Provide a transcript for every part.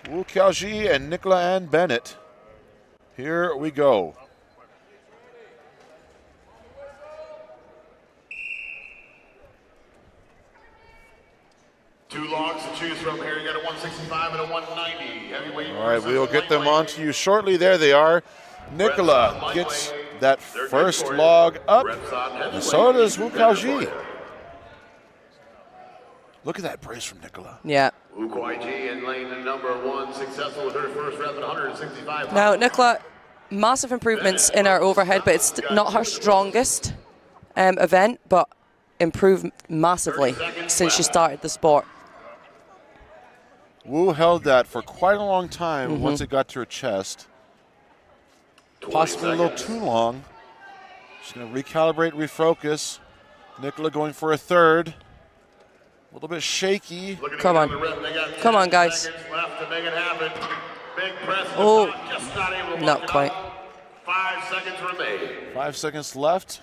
u73kg and Nicola Ann Bennett. Here we go. Two logs to choose from here. You got a 165 and a 190. Heavyweight. All right, we'll get them on to you shortly. There they are. Nicola gets that first log up, and so does u73kg. Look at that brace from Nicola. Yeah. u73kg in lane number 1, successful with her first rep at 165. Now, Nicola, massive improvements in her overhead, but it's not her strongest event, but improved massively since she started the sport. Wu held that for quite a long time once it got to her chest. Possibly a little too long. She's going to recalibrate, refocus. Nicola going for a third. A little bit shaky. Come on. Come on, guys. Oh, not quite. 5 seconds remain. 5 seconds left.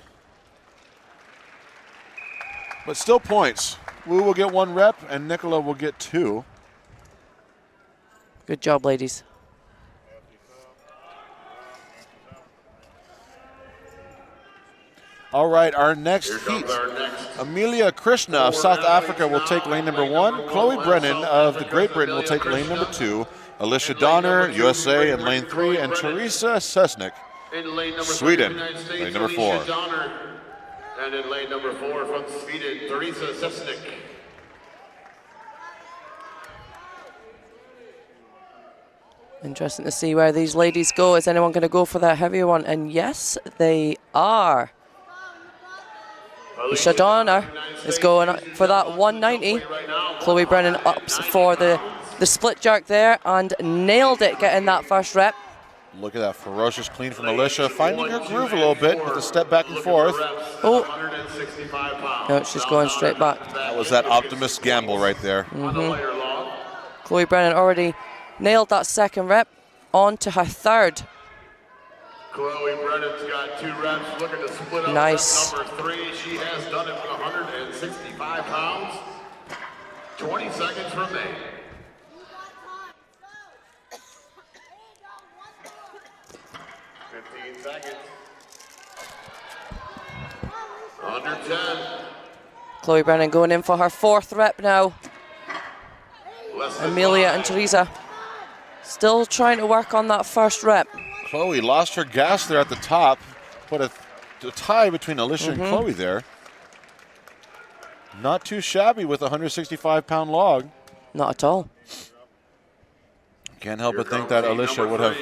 But still points. Wu will get 1 rep, and Nicola will get 2. Good job, ladies. All right, our next heat. Amelia Krishna of South Africa will take lane number 1. Chloe Brennan of the Great Britain will take lane number 2. Alicia Donner, USA, in lane 3. And Teresa Sesnick, Sweden, lane number 4. And in lane number 4 from Sweden, Teresa Sesnick. Interesting to see where these ladies go. Is anyone going to go for that heavier one? And yes, they are. Alicia Donner is going for that 190. Chloe Brennan ups for the split jerk there and nailed it getting that first rep. Look at that ferocious clean from Alicia, finding her groove a little bit with a step back and forth. Oh, no, she's going straight back. That was that optimist gamble right there. Chloe Brennan already nailed that second rep, on to her third. Chloe Brennan's got 2 reps, looking to split up nice. Number 3. She has done it with 165 pounds. 20 seconds remain. Seconds. Under 10. Chloe Brennan going in for her 4th rep now. Amelia and Teresa still trying to work on that first rep. Chloe lost her gas there at the top. Put a tie between Alicia and Chloe there. Not too shabby with a 165-pound log. Not at all. Can't help but think that Alicia would have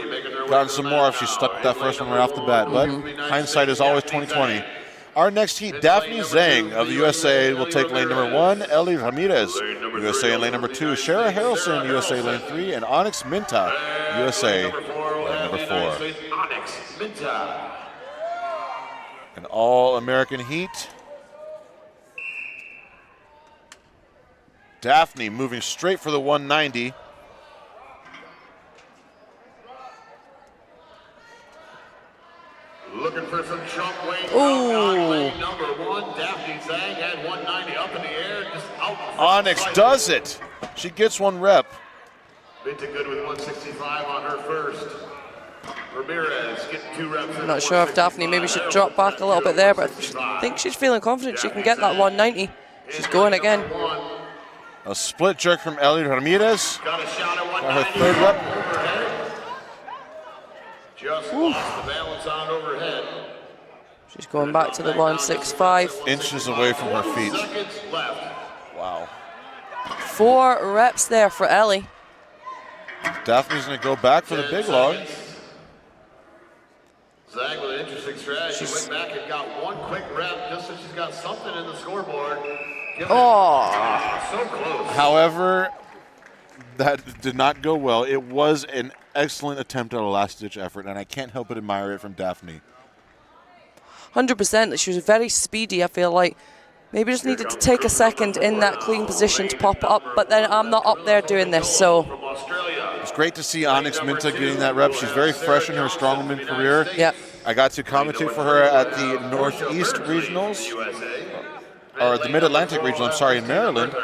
gotten some more if she stuck that first one right off the bat. But hindsight is always 20/20. Our next heat, Daphne Zhang of the USA will take lane number 1. Ellie Ramirez, USA in lane number 2. Shara Harrelson, USA lane 3. And Onyx Minta, USA lane number 4. Onyx Minta. An all-American heat. Daphne moving straight for the 190. Looking for some chunk weight. Ooh. Number 1, Daphne Zhang had 190 up in the air, just out. Onyx does it. She gets 1 rep. Minta good with 165 on her first. Ramirez getting 2 reps. I'm not sure if Daphne maybe should drop back a little bit there, but I think she's feeling confident she can get that 190. She's going again. A split jerk from Ellie Ramirez. Got a shot at 190. Her 3rd rep. Just lost the balance on overhead. She's going back to the 165. Inches away from her feet. Seconds left. Wow. 4 reps there for Ellie. Daphne's going to go back for the big log. Zhang with an interesting strategy. She went back and got 1 quick rep just so she's got something in the scoreboard. Oh. So close. However, that did not go well. It was an excellent attempt at a last-ditch effort, and I can't help but admire it from Daphne. 100%. She was very speedy, I feel like. Maybe just needed to take a second in that clean position to pop up, but then I'm not up there doing this, so. It's great to see Onyx Minta getting that rep. She's very fresh in her strongman career. Yep. I got to commentate for her at the Northeast Regionals, or the Mid-Atlantic Regional, I'm sorry, in Maryland.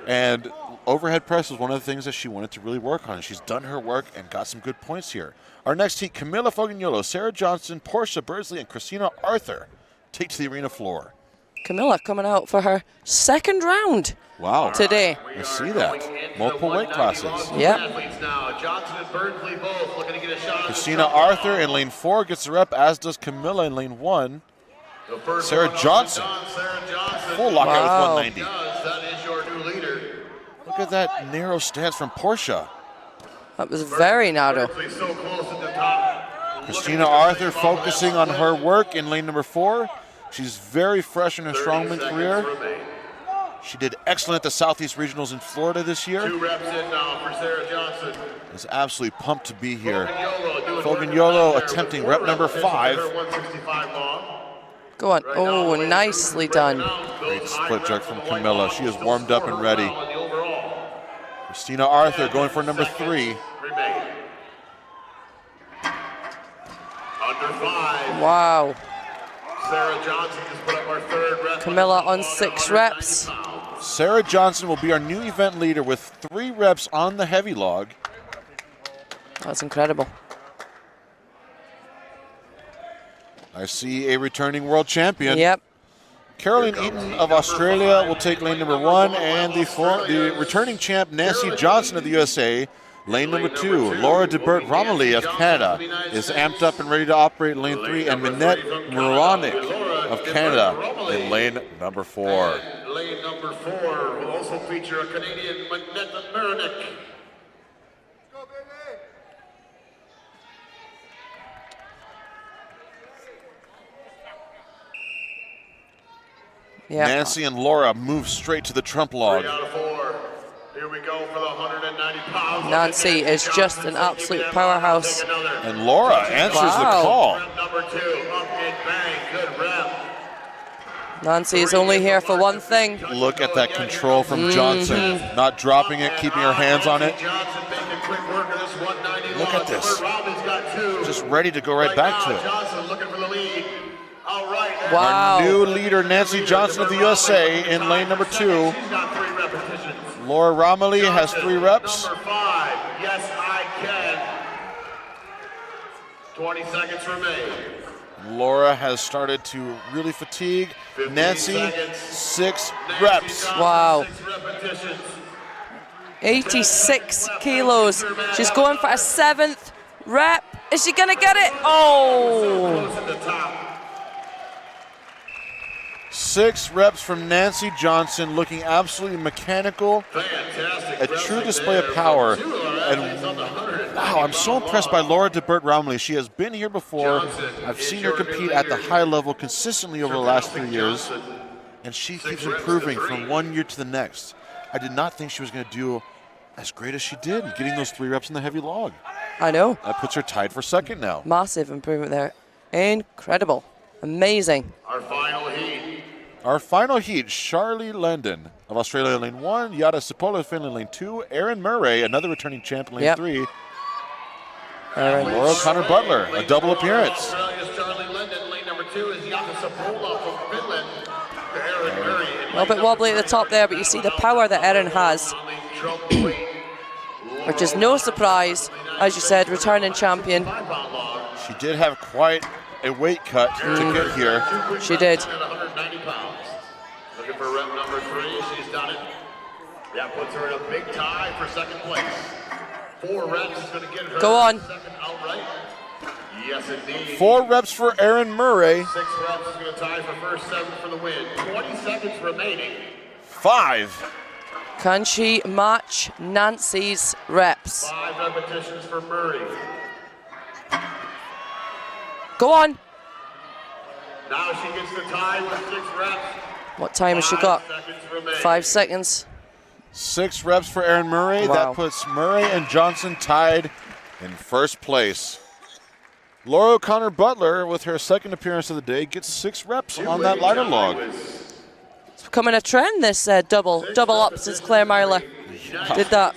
And overhead press was one of the things that she wanted to really work on. She's done her work and got some good points here. Our next heat, Camila Fognolo, Sarah Johnson, Portia Bursley, and Christina Arthur take to the arena floor. Camilla coming out for her second round. Wow. Today. I see that. Multiple weight classes. Yep. Christina Arthur in lane 4 gets the rep, as does Camilla in lane 1. Sarah Johnson. Full lockout with 190. Look at that narrow stance from Portia. That was very narrow. Christina Arthur focusing on her work in lane number 4. She's very fresh in her strongman career. She did excellent at the Southeast Regionals in Florida this year. 2 reps in now for Sarah Johnson. Is absolutely pumped to be here. Fognolo attempting rep number 5. Go on. Oh, nicely done. Great split jerk from Camilla. She is warmed up and ready. Christina Arthur going for number 3. Under 5. Wow. Sarah Johnson just put up our 3rd rep. Camilla on 6 reps. Sarah Johnson will be our new event leader with 3 reps on the heavy log. That's incredible. I see a returning world champion. Yep. Caroline Eaton of Australia will take lane number 1, and the returning champ Nancy Johnson of the USA, lane number 2. Laura DeBert Romilly of Canada is amped up and ready to operate lane 3, and Minette Moronic of Canada in lane number 4. Lane number 4 will also feature a Canadian, Minette Moronic. Yep. Nancy and Laura move straight to the trump log. 3 out of 4. Here we go for the 190 pounds. Nancy is just an absolute powerhouse. And Laura answers the call. Rep number 2, up and bang, good rep. Nancy is only here for one thing. Look at that control from Johnson. Not dropping it, keeping her hands on it. Johnson making quick work of this 190 Look at this. Robin's got 2. Just ready to go right back to it. Johnson looking for the lead. All right. Wow. Our new leader, Nancy Johnson of the USA, in lane number 2. She's got 3 repetitions. Laura Romilly has 3 reps. Number 5. Yes, I can. 20 seconds remain. Laura has started to really fatigue. 15 Nancy, seconds. 6 reps. Wow. 6 repetitions. 86 kilos. She's going for a 7th rep. Is she going to get it? Oh. Close at the top. 6 reps from Nancy Johnson, looking absolutely mechanical. Fantastic. A true display of power. And wow, I'm so impressed by Laura DeBert Romilly. She has been here before. I've seen her compete at the high level consistently over the last 3 years. And she keeps improving from one year to the next. I did not think she was going to do as great as she did, getting those 3 reps in the heavy log. I know. That puts her tied for 2nd now. Massive improvement there. Incredible. Amazing. Our final heat. Our final heat, Charlie Landon of Australia in lane 1, Yada Cipolla of Finland in lane 2, Erin Murray, another returning champ in lane 3, and Laura Connor Butler, a double appearance. Australia's Charlie Linden, lane number 2 is Yada Cipolla from Finland. Erin Murray. A little bit wobbly at the top there, but you see the power that Erin has, which is no surprise. As you said, returning champion. She did have quite a weight cut to get here. She did. 190 pounds. Looking for rep number 3. She's done it. That puts her in a big tie for 2nd place. 4 reps is going to get her. Go on. 2nd outright. Yes, indeed. 4 reps for Erin Murray. 6 reps is going to tie for 1st, 7th for the win. 20 seconds remaining. 5. Can she match Nancy's reps? 5 repetitions for Murray. Go on. Now she gets the tie with 6 reps. What time has she got? 5 seconds remaining. 5 seconds. 6 reps for Erin Murray. Wow. That puts Murray and Johnson tied in 1st place. Laura Connor Butler, with her 2nd appearance of the day, gets 6 reps on that lighter log. It's becoming a trend, this double up since Claire Myler did that.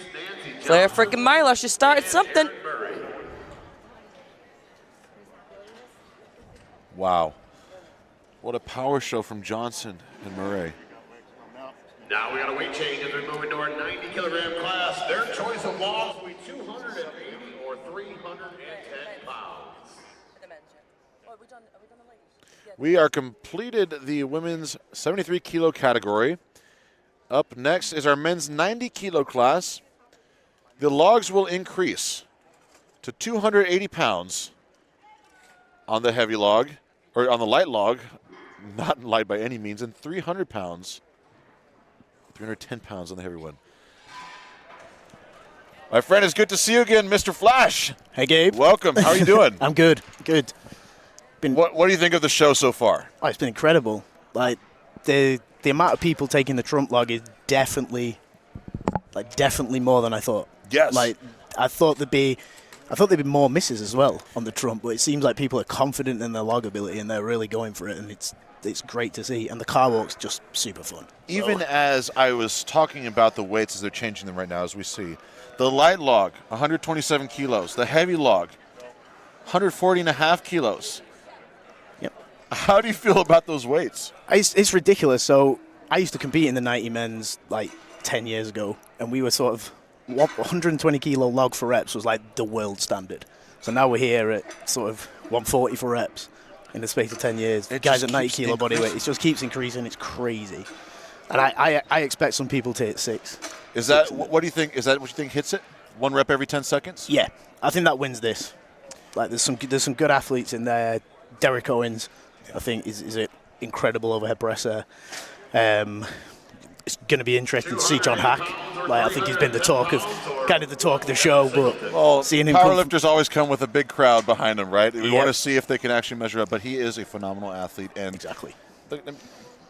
Claire freaking Myler, she started something. Wow. What a power show from Johnson and Murray. Now we got a weight change as we move into our 90-kilogram class. Their choice of logs will be 280 or 310 pounds. We are completed the women's 73-kilo category. Up next is our men's 90-kilo class. The logs will increase to 280 pounds on the heavy log, or on the light log, not light by any means, and 300 pounds, 310 pounds on the heavy one. My friend, it's good to see you again, Mr. Flash. Hey, Gabe. Welcome. How are you doing? I'm good. Good. What do you think of the show so far? Oh, it's been incredible. Like the amount of people taking the Trump log is definitely more than I thought. Yes. Like I thought there'd be more misses as well on the Trump, but it seems like people are confident in their log ability and they're really going for it, and it's great to see. And the car walk's just super fun. Even as I was talking about the weights as they're changing them right now, as we see, the light log, 127 kilos. The heavy log, 140.5 kilos. Yep. How do you feel about those weights? It's ridiculous. So I used to compete in the 90 men's like 10 years ago, and we were sort of 120 kilo log for reps was like the world standard. So now we're here at sort of 140 for reps in the space of 10 years. Guys at 90 kilo body weight, it just keeps increasing. It's crazy. And I expect some people to hit 6. Is that what do you think? Is that what you think hits it? 1 rep every 10 seconds? Yeah, I think that wins this. Like there's some good athletes in there. Derek Owens, I think, is an incredible overhead presser. It's going to be interesting to see John Hack. Like I think he's been the talk of the show. But seeing him powerlifters always come with a big crowd behind them, right? We want to see if they can actually measure up. But he is a phenomenal athlete, and exactly.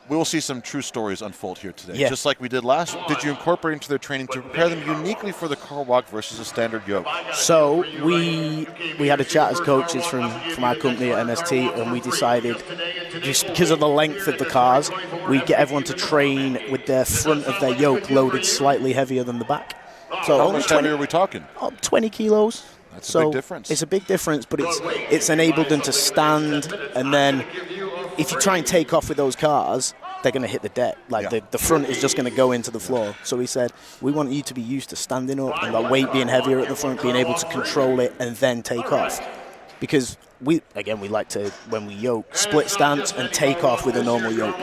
We will see some true stories unfold here today, yeah. just like we did last. Did you incorporate into their training to prepare them uniquely for the car walk versus a standard yoke? So we had a chat as coaches from our company at MST, and we decided, just because of the length of the cars, we get everyone to train with the front of their yoke loaded slightly heavier than the back. So how much heavier are we talking? 20 kilos. That's a big difference. It's a big difference, but it's enabled them to stand, and then if you try and take off with those cars, they're going to hit the deck. Like the front is just going to go into the floor. So we said, we want you to be used to standing up and that weight being heavier at the front, being able to control it and then take off. Because we like to, when we yoke, split stance and take off with a normal yoke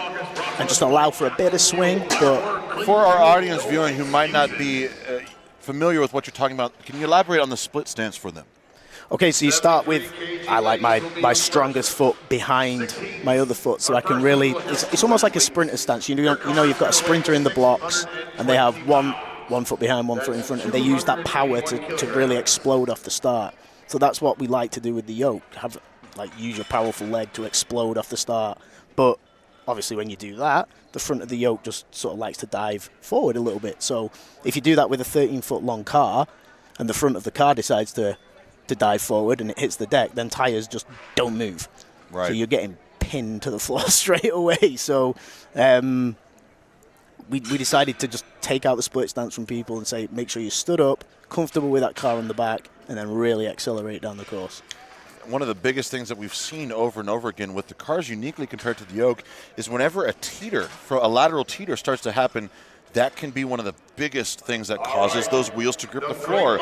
and just allow for a bit of swing. But for our audience viewing who might not be familiar with what you're talking about, can you elaborate on the split stance for them? Okay, so you start with, I like my strongest foot behind my other foot, so I can really, it's almost like a sprinter stance. You know, you've got a sprinter in the blocks, and they have one foot behind, 1 foot in front, and they use that power to really explode off the start. So that's what we like to do with the yoke, use your powerful leg to explode off the start. But obviously when you do that, the front of the yoke just sort of likes to dive forward a little bit. So if you do that with a 13-foot long car, and the front of the car decides to dive forward and it hits the deck, then tires just don't move. Right. So you're getting pinned to the floor straight away. So we decided to just take out the split stance from people and say, make sure you stood up, comfortable with that car on the back, and then really accelerate down the course. One of the biggest things that we've seen over and over again with the cars uniquely compared to the yoke is whenever a lateral teeter starts to happen, that can be one of the biggest things that causes those wheels to grip the floor,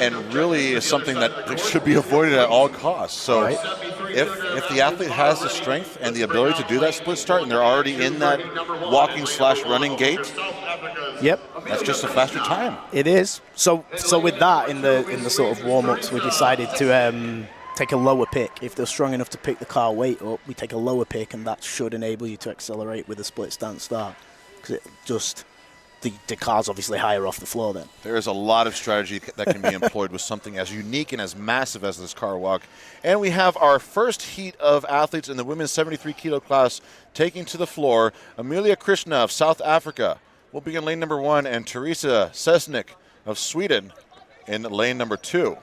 and really is something that should be avoided at all costs. So if the athlete has the strength and the ability to do that split start, and they're already in that walking/running gait, that's just a faster time. It is. So with that, in the sort of warm-ups, we decided to take a lower pick. If they're strong enough to pick the car weight up, we take a lower pick, and that should enable you to accelerate with a split stance start, because it just... The car's obviously higher off the floor then. There is a lot of strategy that can be employed with something as unique and as massive as this car walk. And we have our first heat of athletes in the women's 73-kilo class taking to the floor. Amelia Krishna of South Africa will be in lane number 1, and Teresa Sesnick of Sweden in lane number 2.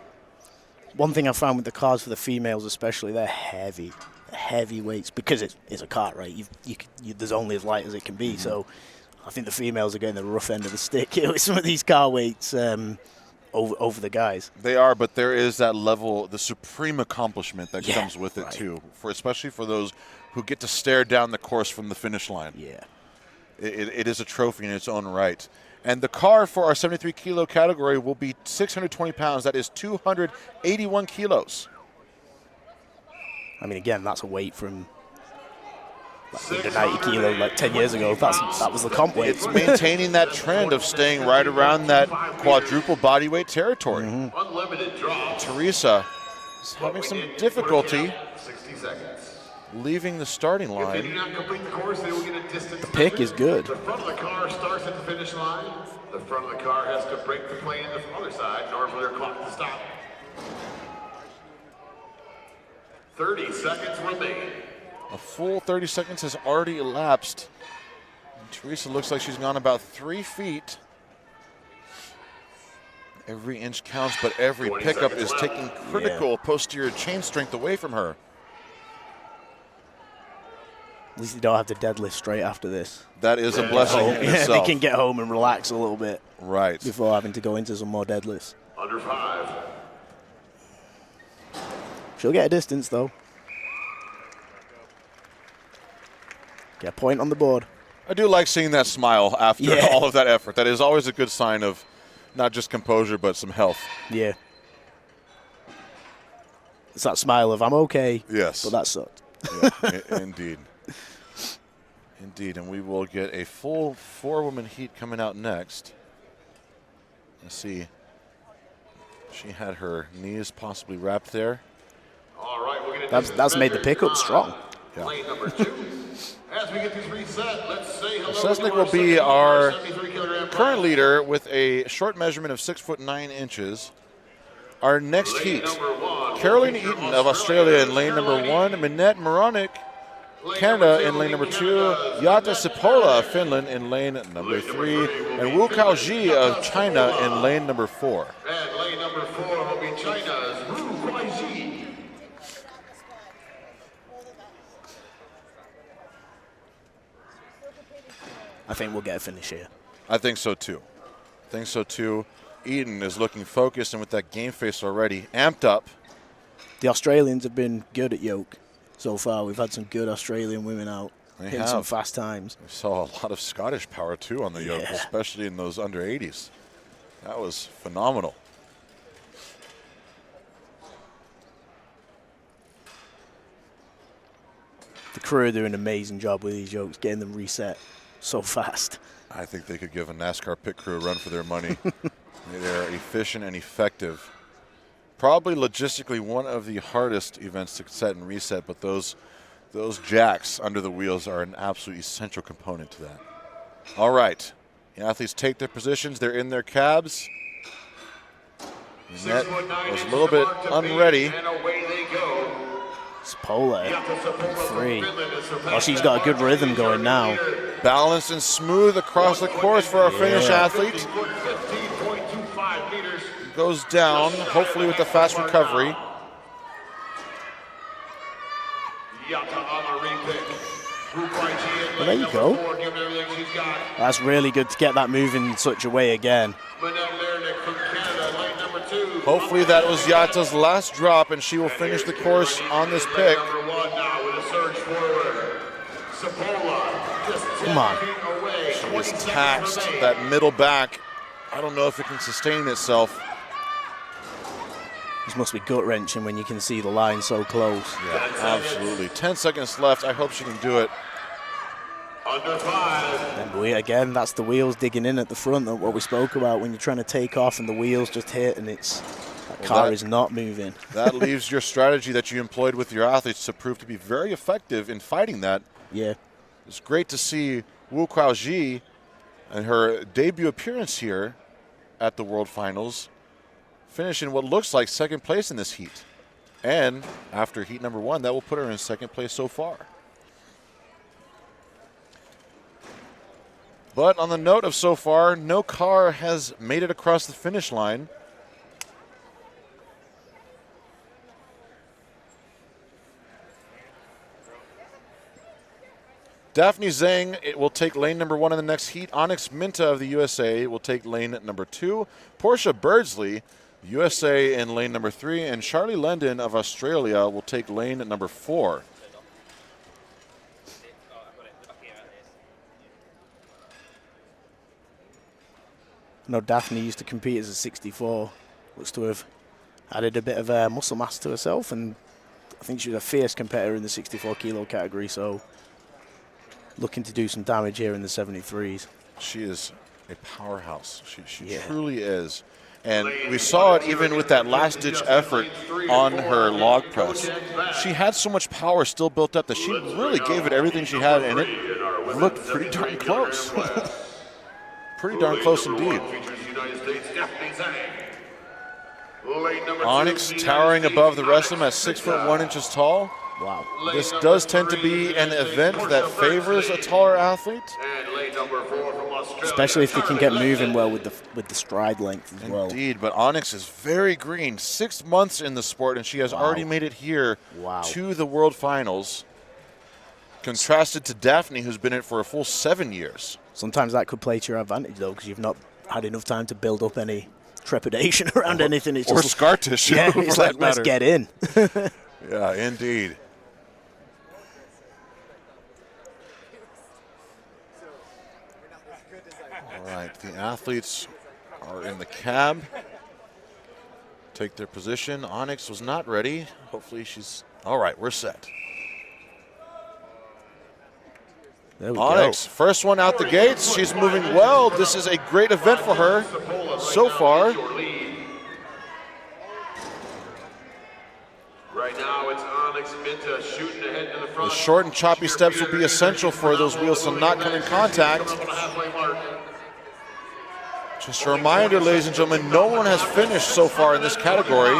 One thing I found with the cars for the females especially, they're heavy weights, because it's a car, right? There's only as light as it can be, so... I think the females are getting the rough end of the stick with some of these car weights over the guys. They are, but there is that level, the supreme accomplishment that comes with it too, especially for those who get to stare down the course from the finish line. Yeah. it is a trophy in its own right. And the car for our 73 kilo category will be 620 pounds. That is 281 kilos. I mean, again, that's a weight from like under 90 kilo like 10 years ago. That was the comp weight. It's maintaining that trend of staying right around that quadruple body weight territory. Unlimited draw. Teresa is having some difficulty 60 seconds. leaving the starting If they do line. not complete the course, they will get a distance. The pick is good. The front of the car starts at the finish line. The front of the car has to break the plane to the other side in order for their clock to stop. 30 seconds remain. A full 30 seconds has already elapsed. And Teresa looks like she's gone about 3 feet. Every inch counts, but every 20 pickup seconds is left. taking critical posterior chain strength away from her. At least you don't have to deadlift straight after this. That is a blessing in Yeah, they itself. can get home and relax a little bit Right. before having to go into some more deadlifts. Under 5. She'll get a distance, though. Get a point on the board. I do like seeing that smile after Yeah. all of that effort. That is always a good sign of not just composure, but some health. Yeah. It's that smile of, I'm okay, Yes. but that sucked. Yeah, indeed. Indeed, and we will get a full 4-woman heat coming out next. Let's see. She had her knees possibly wrapped there. All right, we're going to That's made the pickup strong. Yeah. Lane number 2. As we get these reset, let's say hello Sesnick to will be our 73 kilogram current leader with a short measurement of 6'9". Our next heat, number 1. Caroline Eaton of Australia in lane number 1, Minette Moronic, Canada in lane number 2, Yata Sipola of Finland in lane number 3, and Wu Kaoji of China in lane number 4. And lane number 4 will be China's Wu Kuaiji. I think we'll get a finish here. I think so too. Eaton is looking focused and with that game face already amped up. The Australians have been good at yoke so far. We've had some good Australian women out They hitting have. some fast times. We saw a lot of Scottish power too on the yoke, Yeah. especially in those under 80s. That was phenomenal. The crew are doing an amazing job with these yokes, getting them reset so fast. I think they could give a NASCAR pit crew a run for their money. They're efficient and effective. Probably logistically one of the hardest events to set and reset, but those jacks under the wheels are an absolute essential component to that. All right. The athletes take their positions. They're in their cabs. Net was a little bit unready. And away they go. Spola, Yata Sipola from 3. Finland is surpassed Oh, she's got a good rhythm going now. Balanced and smooth across the course for our Finnish athlete. 15.25 meters. Goes down, hopefully with a fast recovery. Yata on the repick. Wu Kuaiji in Well, there you lane go. number 4, giving everything she's got. That's really good to get that moving in such a way again. Minette Lernick from Canada, lane number 2. Hopefully that was Yata's last drop and she will finish the course on this pick. Number 1 now with a surge forward. Sipola just 10 Come on. feet away. 20 It's seconds taxed, remain. that middle back. I don't know if it can sustain itself. This must be gut-wrenching when you can see the line so close. Yeah, absolutely. 10 seconds left. I hope she can do it. Under 5. And that's the wheels digging in at the front, what we spoke about when you're trying to take off and the wheels just hit and that car that- is not moving. That leaves your strategy that you employed with your athletes to prove to be very effective in fighting that. Yeah. It's great to see Wu Kuaiji and her debut appearance here at the World Finals finish in what looks like second place in this heat. And after heat number 1, that will put her in second place so far. But on the note of so far, no car has made it across the finish line. Daphne Zhang will take lane number 1 in the next heat. Onyx Minta of the USA will take lane number 2. Portia Birdsley, USA, in lane number 3. And Charlie Lendon of Australia will take lane number 4. I know Daphne used to compete as a 64. Looks to have added a bit of muscle mass to herself, and I think she was a fierce competitor in the 64 kilo category, so looking to do some damage here in the 73s. She is a powerhouse. She Yeah. truly is. And we saw it even with that last-ditch effort on her log press. She had so much power still built up that she really gave it everything she had, and it looked pretty darn close. Pretty darn close indeed. Onyx towering above the rest of them at 6 foot 1 inches tall. Wow. This does tend to be an event that favors a taller athlete. Especially if they can get moving well with the stride length as well. Indeed, but Onyx is very green. 6 months in the sport, and she has already made it here to the World Finals. Contrasted to Daphne, who's been in it for a full 7 years. Sometimes that could play to your advantage, though, because you've not had enough time to build up any trepidation around anything. It's or just, scar tissue. Yeah, it's like, let's get in. Yeah, indeed. All right, the athletes are in the cab. Take their position. Onyx was not ready. Hopefully she's... All right, we're set. There we Onyx, go. first one out the gates. She's moving well. This is a great event for her so far. Right now it's Onyx Minta shooting ahead to the front. The short and choppy steps will be essential for those wheels to not come in contact. Just a reminder, ladies and gentlemen, no one has finished so far in this category.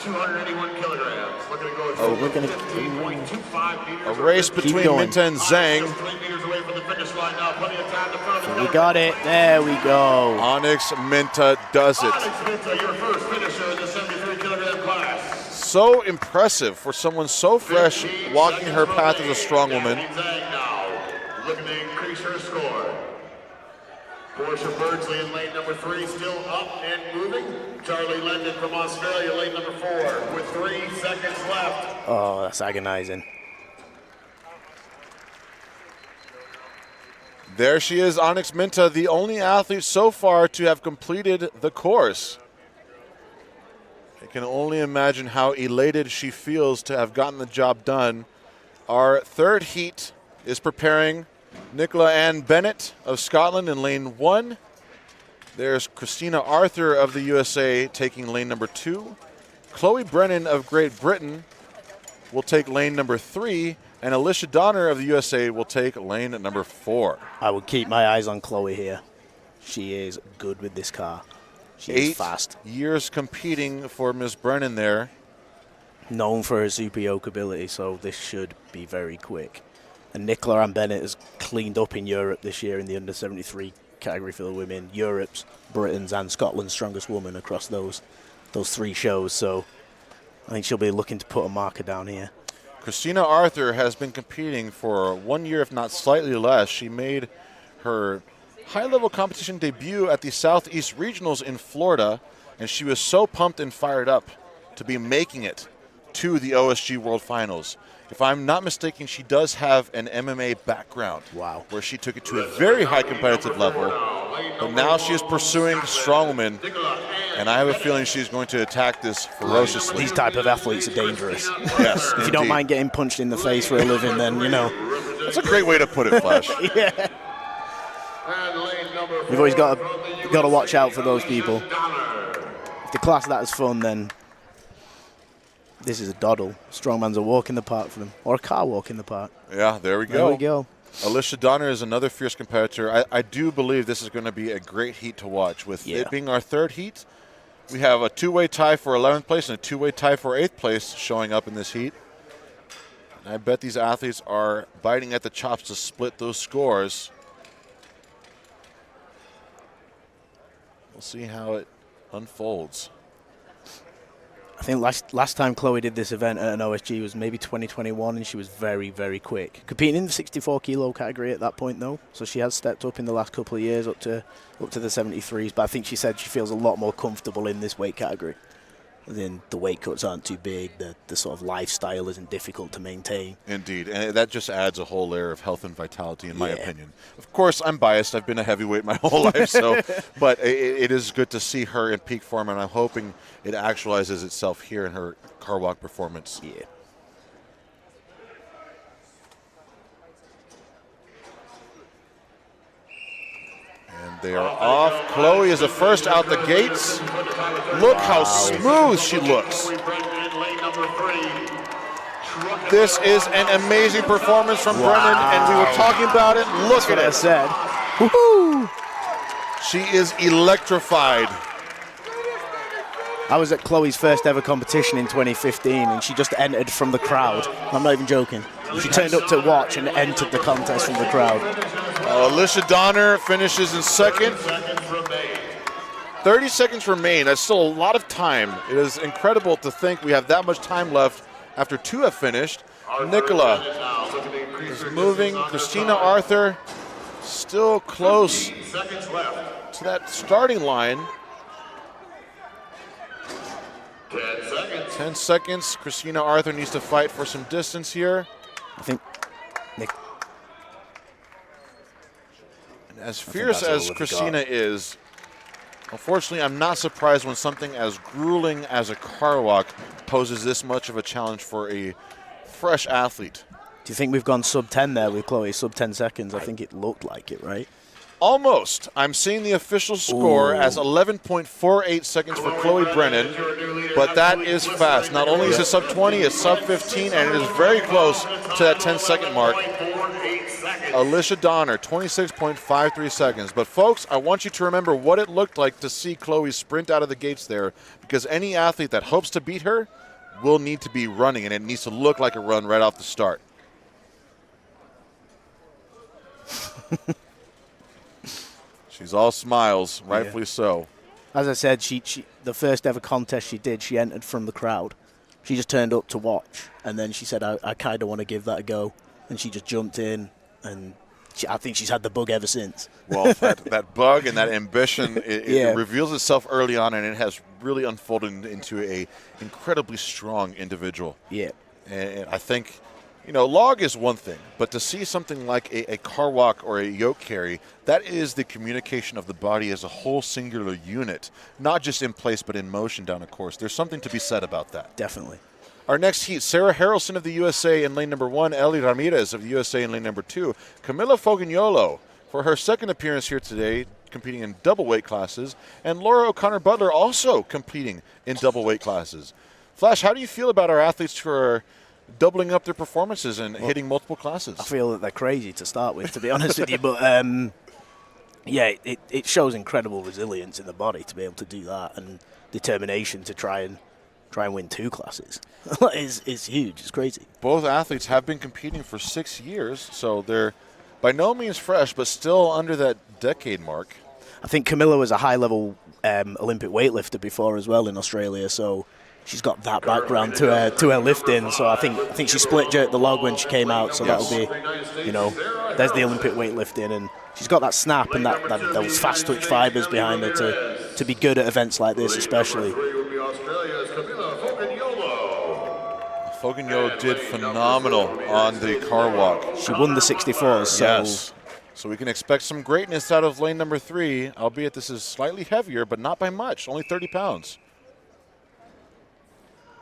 281 kilograms. Looking to go Oh, we're going to... 3.25 meters. A race between Minta and Zhang. 3 meters away from the finish line now. Plenty of time to front. We got it. There we go. Onyx Minta does it. Onyx Minta, your first finisher in the 73 kilogram class. So impressive for someone so fresh walking her path as a strong woman. Zhang now looking to increase her score. Portia Birdsley in lane number 3 still up and moving. Charlie Lendon from Australia, lane number 4 with 3 seconds left. Oh, that's agonizing. There she is, Onyx Minta, the only athlete so far to have completed the course. I can only imagine how elated she feels to have gotten the job done. Our third heat is preparing. Nicola Ann Bennett of Scotland in lane 1. There's Christina Arthur of the USA taking lane number 2. Chloe Brennan of Great Britain will take lane number 3. And Alicia Donner of the USA will take lane number 4. I would keep my eyes on Chloe here. She is good with this car. She is fast. 8 years competing for Miss Brennan there. Known for her super yoke ability, so this should be very quick. And Nicola Ann Bennett has cleaned up in Europe this year in the under 73 category for the women. Europe's, Britain's, and Scotland's strongest woman across those 3 shows. So I think she'll be looking to put a marker down here. Christina Arthur has been competing for 1 year, if not slightly less. She made her high-level competition debut at the Southeast Regionals in Florida, and she was so pumped and fired up to be making it to the OSG World Finals. If I'm not mistaken, she does have an MMA background. Wow. Where she took it to a very high competitive level. But now she is pursuing strongwoman, and I have a feeling she's going to attack this ferociously. These type of athletes are dangerous. Yes, If you don't mind getting punched in the face for a living, then, you know. That's a great way to put it, Flash. Yeah. You've always got to watch out for those people. If they class that as fun, then this is a doddle. Strongman's a walk in the park for them, or a car walk in the park. Yeah, there we go. There we go. Alicia Donner is another fierce competitor. I do believe this is going to be a great heat to watch. With it being our third heat, we have a 2-way tie for 11th place and a 2-way tie for 8th place showing up in this heat. And I bet these athletes are biting at the chops to split those scores. We'll see how it unfolds. I think last time Chloe did this event at an OSG was maybe 2021, and she was very, very quick. Competing in the 64 kilo category at that point, though, so she has stepped up in the last couple of years up to the 73s. But I think she said she feels a lot more comfortable in this weight category. then the weight cuts aren't too big. The sort of lifestyle isn't difficult to maintain. Indeed, and that just adds a whole layer of health and vitality, in my opinion. Of course, I'm biased. I've been a heavyweight my whole life, so but it is good to see her in peak form, and I'm hoping it actualizes itself here in her car walk performance. Yeah. And they are off. Chloe is the first out the gates. Look how smooth she looks. This is an amazing performance from Brennan, and we were talking about it. Look at it. I said. Woohoo! She is electrified. I was at Chloe's first ever competition in 2015, and she just entered from the crowd. I'm not even joking. She turned up to watch and entered the contest from the crowd. Alicia Donner finishes in second. 30 seconds remain. That's still a lot of time. It is incredible to think we have that much time left after two have finished. Nicola is moving. Christina Arthur still close to that starting line. 10 seconds. Christina Arthur needs to fight for some distance here. I think Nick. And as fierce as Christina is, unfortunately, I'm not surprised when something as grueling as a car walk poses this much of a challenge for a fresh athlete. Do you think we've gone sub 10 there with Chloe? Sub 10 seconds? I think it looked like it, right? Almost. I'm seeing the official score as 11.48 seconds for Chloe Brennan, but that is fast. Not only is it sub 20, it's sub 15, and it is very close to that 10-second mark. Alicia Donner, 26.53 seconds. But folks, I want you to remember what it looked like to see Chloe sprint out of the gates there, because any athlete that hopes to beat her will need to be running, and it needs to look like a run right off the start. She's all smiles, rightfully so. As I said, she the first ever contest she did, she entered from the crowd. She just turned up to watch, and then she said, I kind of want to give that a go. And she just jumped in, and I think she's had the bug ever since. Well, that bug and that ambition, it reveals itself early on, and it has really unfolded into a incredibly strong individual. Yeah. And I think, you know, log is one thing, but to see something like a car walk or a yoke carry, that is the communication of the body as a whole singular unit, not just in place but in motion down a course. There's something to be said about that. Definitely. Our next heat, Sarah Harrelson of the USA in lane number 1, Ellie Ramirez of the USA in lane number 2, Camila Fognolo for her second appearance here today, competing in double weight classes, and Laura O'Connor-Butler also competing in double weight classes. Flash, how do you feel about our athletes who are doubling up their performances and hitting multiple classes? I feel that they're crazy to start with, to be honest with you, but yeah, it shows incredible resilience in the body to be able to do that, and determination to try and win two classes is huge. It's crazy. Both athletes have been competing for 6 years, so they're by no means fresh, but still under that decade mark. I think Camilla was a high-level Olympic weightlifter before as well in Australia, so she's got that background to her lifting. So I think she split jerked the log when she came out, so that'll be, you know, there's the Olympic weightlifting, and she's got that snap and those fast twitch fibers behind her to be good at events like this, especially. Fognolo did phenomenal on the car walk. She won the 64s, so yes. So we can expect some greatness out of lane number 3, albeit this is slightly heavier, but not by much, only 30 pounds.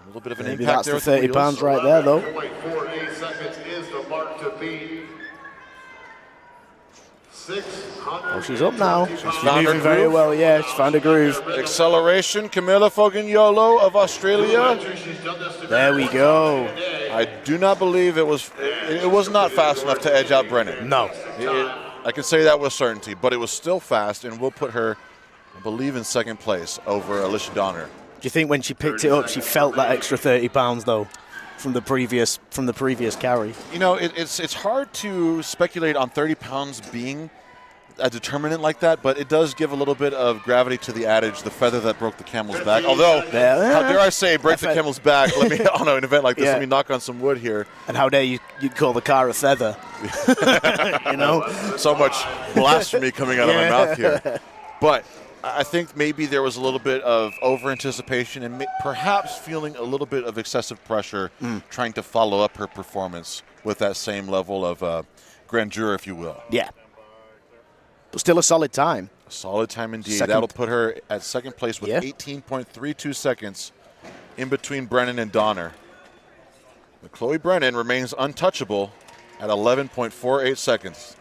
A little bit of an maybe impact that's there the with 30 the pounds right there, though. 48 seconds is the mark to beat. Oh, she's up now. She's found her moving very groove. well, yeah. She's found a groove. Acceleration, Camila Fognolo of Australia. There we go. I do not believe it was not fast enough to edge out Brennan. No. I can say that with certainty, but it was still fast, and we'll put her, I believe, in second place over Alicia Donner. Do you think when she picked it up, she felt that extra 30 pounds though, from the previous carry? You know, it's hard to speculate on 30 pounds being a determinant like that, but it does give a little bit of gravity to the adage, the feather that broke the camel's back. Although, how dare I say, break the camel's back? Let me, on an event like this, let me knock on some wood here. And how dare you call the car a feather? You know? So much blasphemy coming out of my mouth here. But I think maybe there was a little bit of over-anticipation and perhaps feeling a little bit of excessive pressure trying to follow up her performance with that same level of grandeur, if you will. Yeah. But still a solid time. A solid time indeed. Second. That'll put her at second place with 18.32 seconds in between Brennan and Donner. But Chloe Brennan remains untouchable at 11.48 seconds.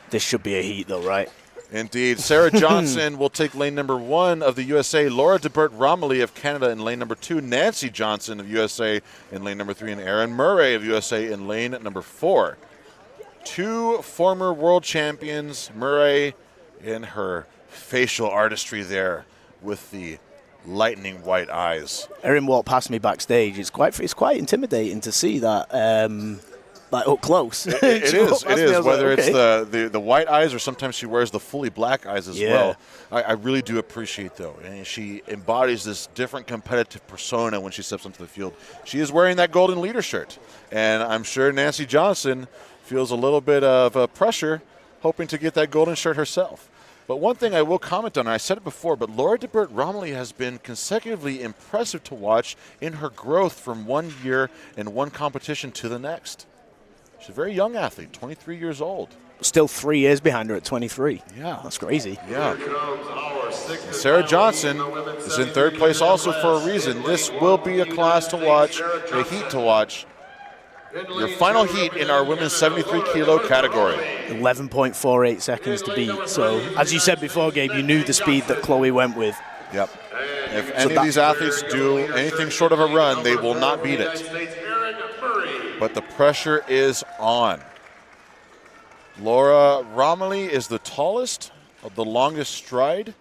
This should be a heat, though, right? Indeed. Sarah Johnson will take lane number 1 of the USA. Laura DeBert Romilly of Canada in lane number 2. Nancy Johnson of USA in lane number 3. And Erin Murray of USA in lane number 4. 2 former world champions. Murray in her facial artistry there with the lightning white eyes. Erin walked past me backstage. It's quite intimidating to see that. Like up close. It is. Whether it's the white eyes or sometimes she wears the fully black eyes as well. I really do appreciate, though. And she embodies this different competitive persona when she steps onto the field. She is wearing that golden leader shirt. And I'm sure Nancy Johnson feels a little bit of pressure hoping to get that golden shirt herself. But one thing I will comment on, and I said it before, but Laura DeBert Romilly has been consecutively impressive to watch in her growth from one year and one competition to the next. She's a very young athlete, 23 years old. Still 3 years behind her at 23. Yeah. That's crazy. Yeah. Sarah Johnson is in third place also for a reason. This will be a class to watch, a heat to watch. Your final heat in our women's 73-kilo category. 11.48 seconds to beat. So, as you said before, Gabe, you knew the speed that Chloe went with. Yep. If any of these athletes do anything short of a run, they will not beat it. But the pressure is on. Laura Romilly is the tallest of the longest stride.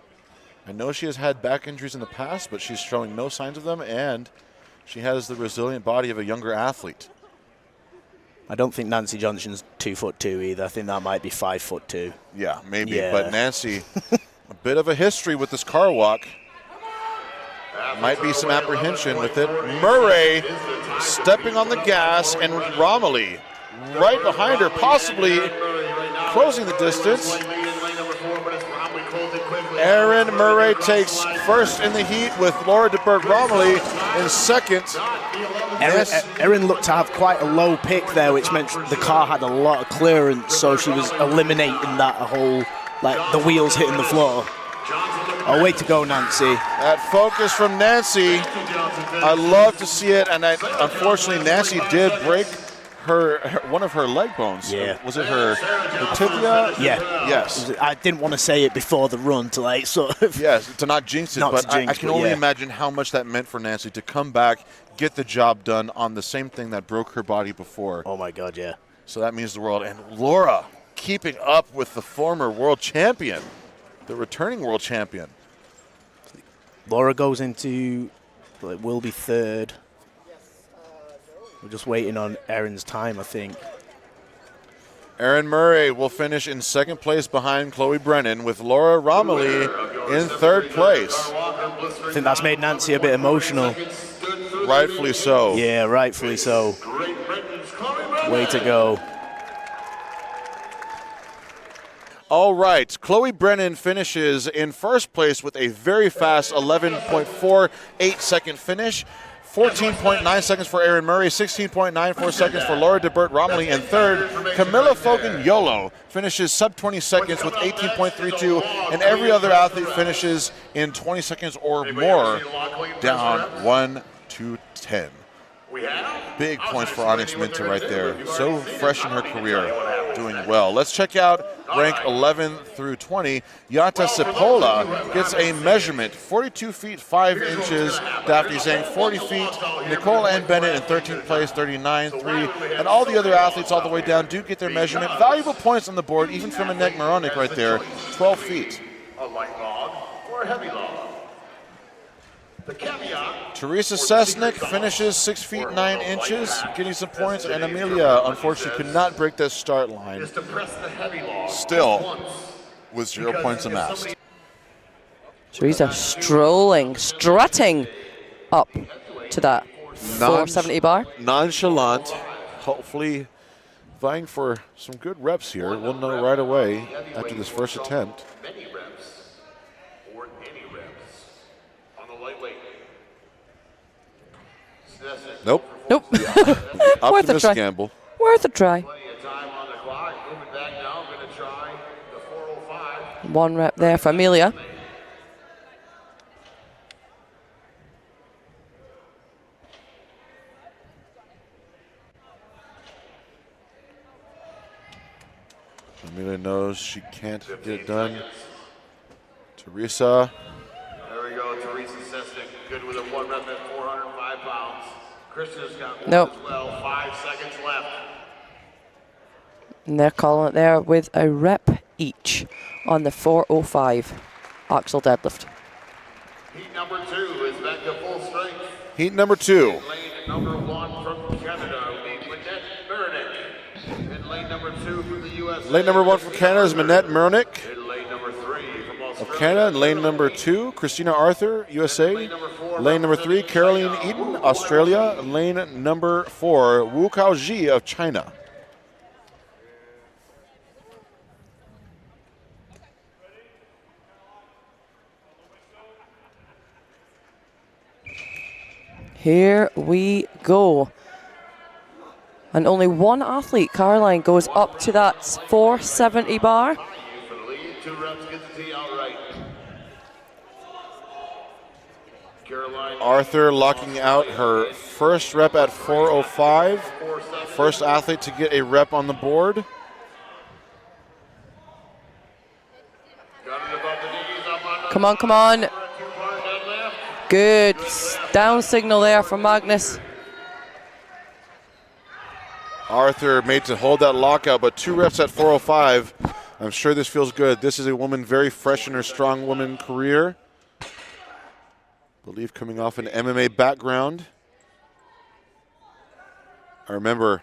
I know she has had back injuries in the past, but she's showing no signs of them, and she has the resilient body of a younger athlete. I don't think Nancy Johnson's 2'2" either. I think that might be 5'2". Yeah, maybe. Yeah. But Nancy, a bit of a history with this car walk. Might be some apprehension with it. Murray stepping on the gas, and Romilly right behind her, possibly closing the distance. Erin Murray takes first in the heat with Laura DeBert Romilly in second. Erin looked to have quite a low pick there, which meant the car had a lot of clearance, so she was eliminating that whole, like the wheels hitting the floor. Oh, way to go, Nancy. That focus from Nancy, I love to see it, and unfortunately Nancy did break one of her leg bones. Yeah. Was it her tibia? Yeah. Yes. I didn't want to say it before the run to like sort of. Yes, to not jinx it, but I can only imagine how much that meant for Nancy to come back, get the job done on the same thing that broke her body before. Oh my God, yeah. So that means the world. And Laura keeping up with the former world champion, the returning world champion. Laura goes into, will be third. We're just waiting on Erin's time, I think. Erin Murray will finish in second place behind Chloe Brennan, with Laura Romilly in third place. I think that's made Nancy a bit emotional. Rightfully so. Yeah, rightfully so. Way to go. All right, Chloe Brennan finishes in first place with a very fast 11.48 second finish. 14.9 seconds for Erin Murray, 16.94 seconds for Laura DeBert Romilly, and third, Camilla Fogan-Yolo finishes sub 20 seconds with 18.32, and every other athlete finishes in 20 seconds or more, down 1 to 10. Big points for Onyx Minter right there. So fresh in her career, doing well. Let's check out rank 11 through 20. Yata Cipolla gets a measurement, 42 feet 5 inches. Daphne Zhang, 40 feet. Nicole Ann Bennett in 13th place, 39.3. And all the other athletes all the way down do get their measurement. Valuable points on the board, even from Annette Moronic right there, 12 feet. A light log or a heavy log. The caveat. Teresa Sesnick finishes 6 feet 9 inches, getting some points, and Amelia unfortunately could not break that start line. Still, with 0 points amassed. Teresa strutting up to that 470 bar. Nonchalant, hopefully vying for some good reps here. We'll know right away after this first attempt. Many reps or any reps on the lightweight. Nope. Nope. Worth a Optimist try. gamble. Worth a try. Plenty of time on the clock. Moving back now. Going to try the 405. 1 rep there for Amelia. Amelia knows she can't get it done. Teresa. There we go. Teresa Sesnick, good with a 1 rep at 405 pounds. Christian's got one Nope. as well. 5 seconds left. And they're calling it there with a rep each on the 405 axle deadlift. Heat number 2 is back to full strength. Heat number 2. Lane number 1 from Canada will be Manette Mernick. And lane number 2 from the USA. Lane number 1 from Canada is Manette Mernick And lane number 3 from of Australia. Canada. And lane number 2, Christina Arthur, USA. Lane number 3, Caroline Eden, Australia. And lane number 4, Wu Kaoji of China. Here we go. And only one athlete, Caroline, goes up to that 470 bar. For the lead, 2 reps gets the tee outright. Caroline Arthur locking out her first rep at 405. First athlete to get a rep on the board. got it above the knees, up on the Come on, come on. 2-bar deadlift. Good down signal there from Magnus. Arthur made to hold that lockout, but 2 reps at 405. I'm sure this feels good. This is a woman very fresh in her strong woman career. I believe coming off an MMA background. I remember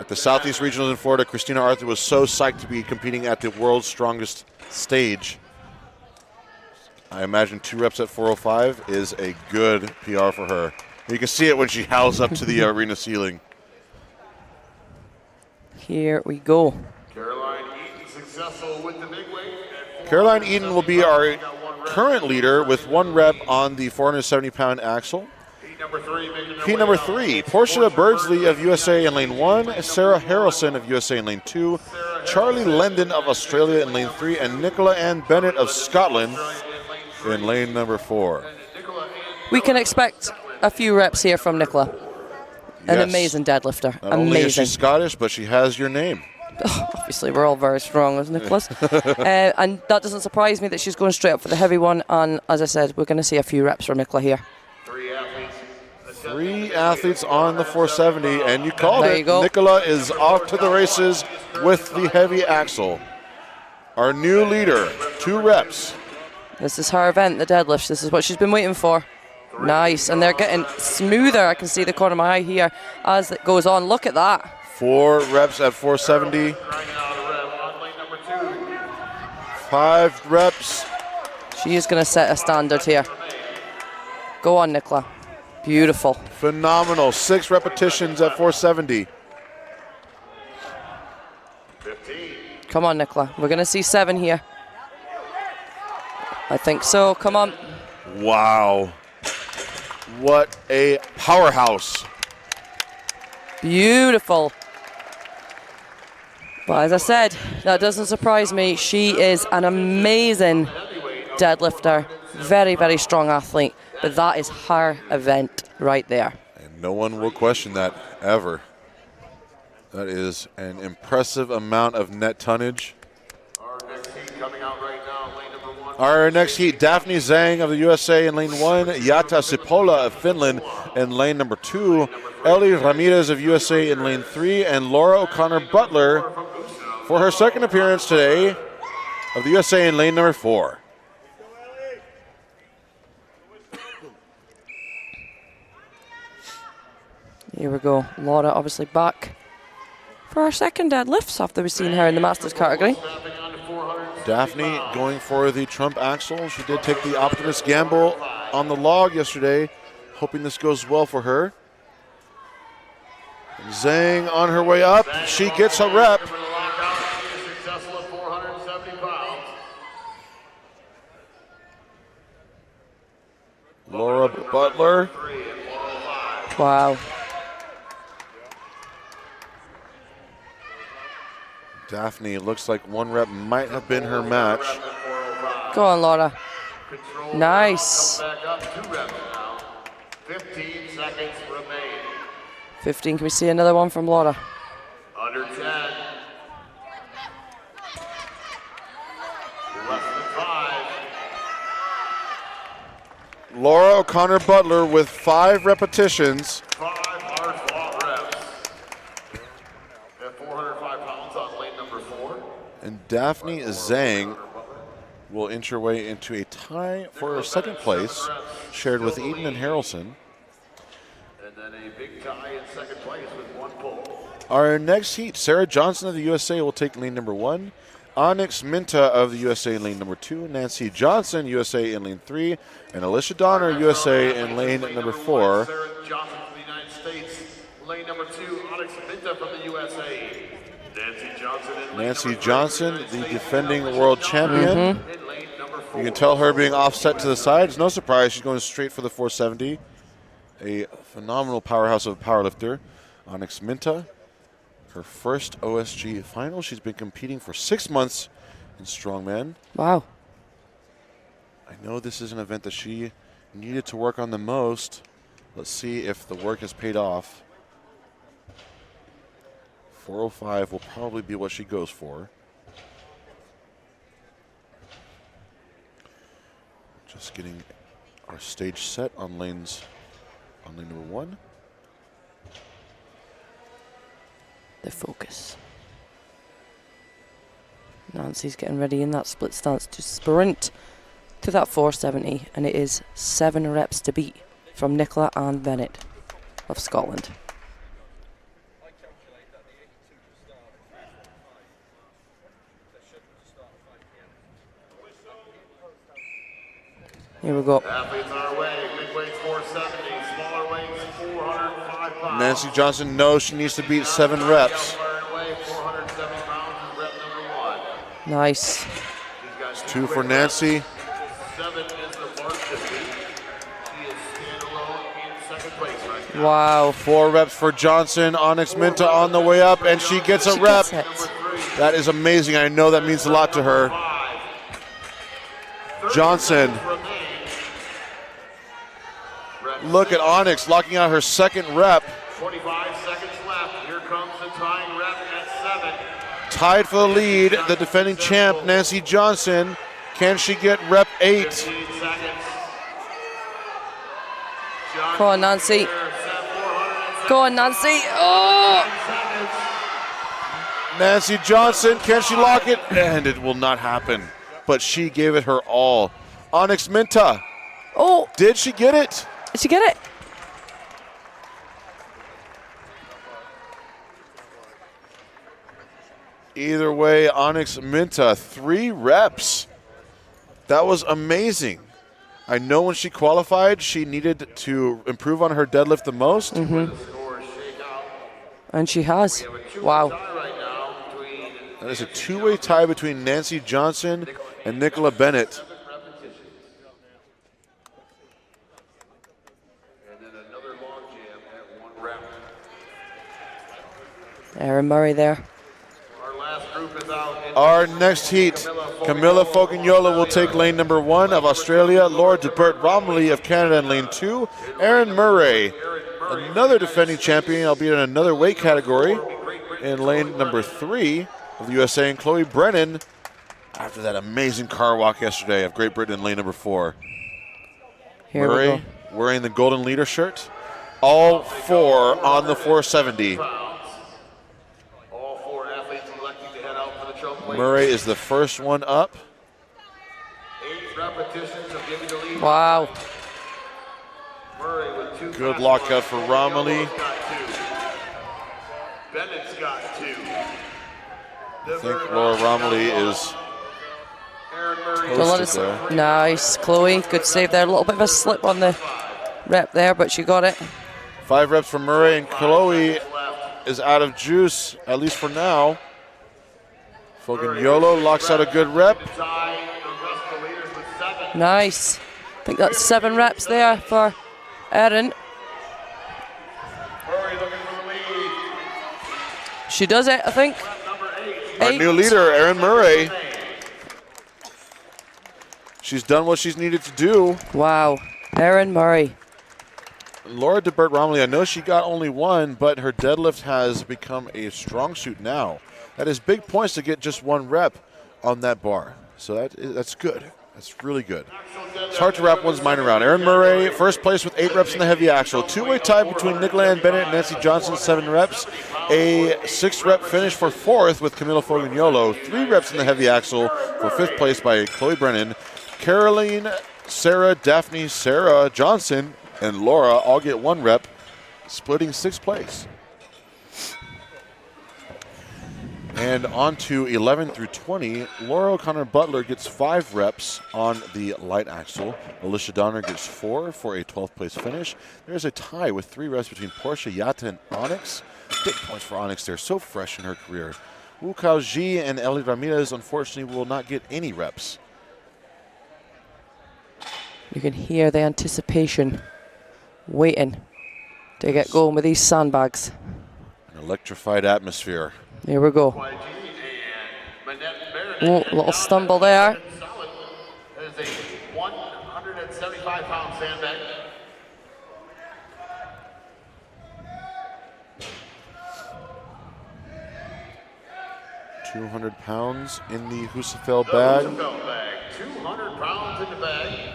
at the Southeast Regionals in Florida, Christina Arthur was so psyched to be competing at the world's strongest stage. I imagine 2 reps at 405 is a good PR for her. You can see it when she howls up to the arena ceiling. Here we go. Caroline Eaton successful with the big weight. Caroline Eden will be our current leader with 1 rep on the 470-pound axle. Heat number 3 making their Heat way number out. 3, Portia Birdsley of USA in lane 1, Sarah Harrelson of USA in lane 2, Charlie Lendon of Australia in lane 3, and Nicola Ann Bennett of Scotland in lane number 4. We can expect a few reps here from Nicola. An Yes. amazing deadlifter. Not only is Amazing. she Scottish, but she has your name. Obviously, we're all very strong as Nicholas. And that doesn't surprise me that she's going straight up for the heavy one. And as I said, we're going to see a few reps from Nicola here. 3 athletes. 3 athletes on the 470, and you called There it. you go. Nicola is off to the races with the heavy axle. Our new leader, 2 reps. This is her event, the deadlifts. This is what she's been waiting for. Nice. And they're getting smoother. I can see the corner of my eye here as it goes on. Look at that. 4 reps at 470. Grinding out a rep on lane number 2. 5 reps. She is going to set a standard here. Go on, Nicola. Beautiful. Phenomenal. 6 repetitions at 470. 15. Come on, Nicola. We're going to see 7 here. I think so. Come on. Wow. What a powerhouse. Beautiful. But as I said, that doesn't surprise me. She is an amazing deadlifter. Very, very strong athlete. But that is her event right there. And no one will question that ever. That is an impressive amount of net tonnage. Our next heat coming out right now, lane number 1. Our next heat, Daphne Zhang of the USA in lane 1, Jata Sipola of Finland in lane number 2, Ellie Ramirez of USA in lane 3, and Laura O'Connor Butler for her second appearance today of the USA in lane number 4. Here we go. Laura obviously back for her second deadlifts after we've seen her in the Masters category. Daphne going for the Trump axle. She did take the optimist gamble on the log yesterday, hoping this goes well for her. Zhang on her way up. She gets a rep. Successful at 470 pounds. Laura Butler. Wow. Daphne looks like one rep might have been her match. Go on, Laura. Nice. Back up 2 reps now. 15 seconds remain. 15. Can we see another one from Laura? Under 10. Less than 5. Laura O'Connor Butler with 5 repetitions. 5 hard-fought reps. At 405 pounds on lane number 4. And Daphne Zhang will inch her way into a tie for second place, shared with Eden and Harrelson. And then a big tie in second place with 1 pull. Our next heat, Sarah Johnson of the USA will take lane number 1. Onyx Minta of the USA in lane number 2. Nancy Johnson, USA in lane 3. And Alicia Donner, USA in lane number 4. Sarah Johnson from the United States. Lane number 2, Onyx Minta from the USA. Nancy Johnson, the defending world champion. You can tell her being offset to the side. It's no surprise. She's going straight for the 470. A phenomenal powerhouse of a powerlifter. Onyx Minta, her first OSG final. She's been competing for 6 months in Strongman. Wow. I know this is an event that she needed to work on the most. Let's see if the work has paid off. 405 will probably be what she goes for. Just getting our stage set on lane number 1. The focus. Nancy's getting ready in that split stance to sprint to that 470, and it is 7 reps to beat from Nicola Ann Bennett of Scotland. Here we go. Athletes on our way. Big weights 470, smaller weights 405 pounds. Nancy Johnson knows she needs to beat 7 reps. 470 pounds is rep number 1. Nice. It's 2 for Nancy. 7 is the mark to beat. She is standalone in second place right now. Wow. 4 reps for Johnson. Onyx Minta on the way up, and she gets a rep. That is amazing. I know that means a lot to her. Johnson. Look at Onyx locking out her second rep. 25 seconds left. Here comes the tying rep at 7. Tied for the lead, the defending champ, Nancy Johnson. Can she get rep 8? 15 seconds. Come on, Nancy. Go on, Nancy. Oh! Nancy Johnson, can she lock it? And it will not happen. But she gave it her all. Onyx Minta. Oh! Did she get it? Did she get it? Either way, Onyx Minta, 3 reps. That was amazing. I know when she qualified, she needed to improve on her deadlift the most. And she has. Wow. That is a 2-way tie between Nancy Johnson and Nicola Bennett. Aaron Murray there. Our next heat, Camilla Fogagnola will take lane number 1 of Australia, Laura DeBert Romilly of Canada in lane 2, Aaron Murray, another defending champion, albeit in another weight category, in lane number 3 of the USA, and Chloe Brennan, after that amazing car walk yesterday, of Great Britain in lane number 4. Here Murray we go. wearing the golden leader shirt, all 4 on the 470. Murray is the first one up. 8 repetitions of giving the lead. Wow. Murray with 2. Good lockout for Romilly. Bennett's got 2. I think Laura Romilly is Don't let toasted us. there. Nice, Chloe. Good save there. A little bit of a slip on the rep there, but she got it. 5 reps for Murray, and Chloe is out of juice, at least for now. Fognolo locks out a good rep. Nice. I think that's 7 reps there for Erin. She does it, I think. Our new leader, Erin Murray. She's done what she's needed to do. Wow, Erin Murray. Laura DeBert Romley, I know she got only 1, but her deadlift has become a strong suit now. That is big points to get just 1 rep on that bar. So that's good. That's really good. It's hard to wrap one's mind around. Erin Murray, first place with 8 reps in the heavy axle. 2-way tie between Nicola Ann Bennett and Nancy Johnson, 7 reps. A 6-rep finish for 4th with Camila Fognolo. 3 reps in the heavy axle for 5th place by Chloe Brennan. Caroline, Sarah, Daphne, Sarah Johnson, and Laura all get 1 rep, splitting 6th place. And on to 11 through 20, Laura O'Connor Butler gets 5 reps on the light axle. Alicia Donner gets 4 for a 12th place finish. There's a tie with 3 reps between Portia Yata and Onyx. Big points for Onyx. They're so fresh in her career. Wu Kao Ji and Ellie Ramirez, unfortunately, will not get any reps. You can hear the anticipation waiting to get going with these sandbags. An electrified atmosphere. Here we go. Oh, little stumble there. That is a 175-pound sandbag. £200 in the Husafel bag. 200 pounds in the bag.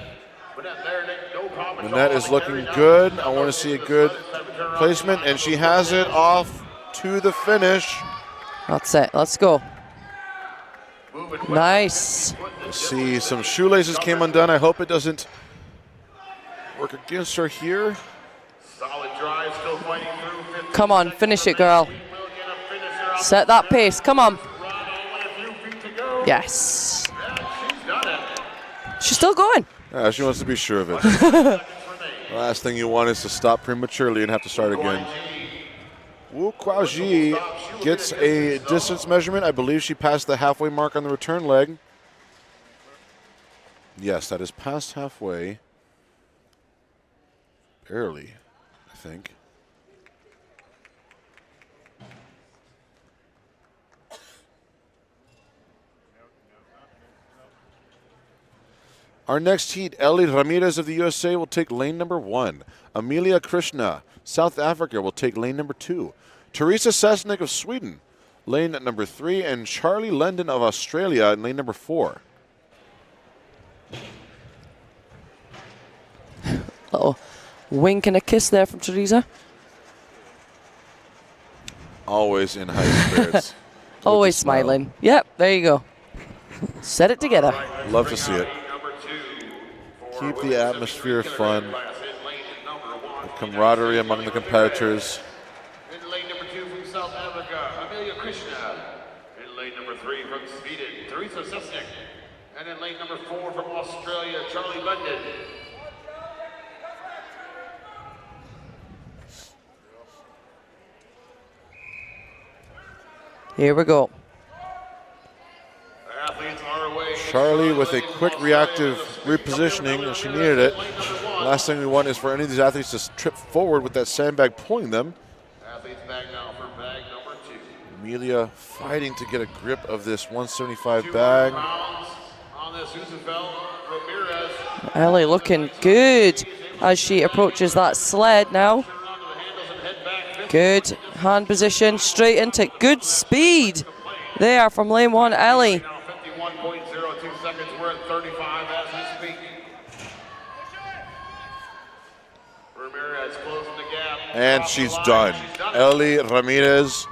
Manette is looking good. I want to see a good placement, and she has it off to the finish. That's it. Let's go. Nice. See, some shoelaces came undone. I hope it doesn't work against her here. Come on, finish it, girl. Set that pace. Come on. Yes. She's still going. Yeah, she wants to be sure of it. The last thing you want is to stop prematurely and have to start again. Wu Kuaoji gets a distance measurement. I believe she passed the halfway mark on the return leg. Yes, that is past halfway. Barely, I think. Our next heat, Ellie Ramirez of the USA will take lane number 1. Amelia Krishna, South Africa, will take lane number 2. Teresa Sesnick of Sweden, lane number 3. And Charlie Lendon of Australia in lane number 4. Uh-oh. Wink and a kiss there from Teresa. Always in high spirits. Always smiling. Yep, there you go. Set it together. Love to see it. Keep the atmosphere fun. The camaraderie among the competitors. In lane number 2 from South Africa, Amelia Krishna. In lane number 3 from Sweden, Teresa Sesnick. And in lane number 4 from Australia, Charlie London. Here we go. Charlie with a quick reactive repositioning, and she needed it. Last thing we want is for any of these athletes to trip forward with that sandbag pulling them. Athletes back now for bag number 2. Amelia fighting to get a grip of this 175 bag. On this Ramirez. Ellie looking good as she approaches that sled now. Good hand position, straight into it. Good speed there from lane 1, Ellie. 51.02 seconds, we're at 35 as we speak. Ramirez closing the gap. And she's done. Ellie Ramirez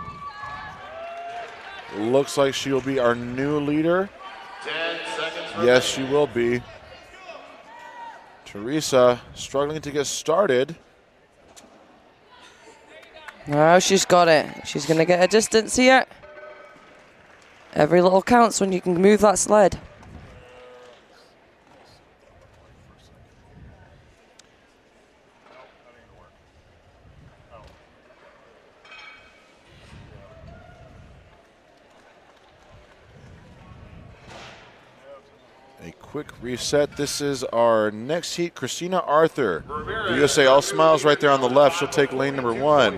looks like she will be our new leader. 10 seconds. Yes, she will be. Teresa struggling to get started. Now she's got it. She's going to get a distance here. Every little counts when you can move that sled. quick reset. This is our next heat. Christina Arthur, the USA, all smiles right there on the left. She'll take lane number 1.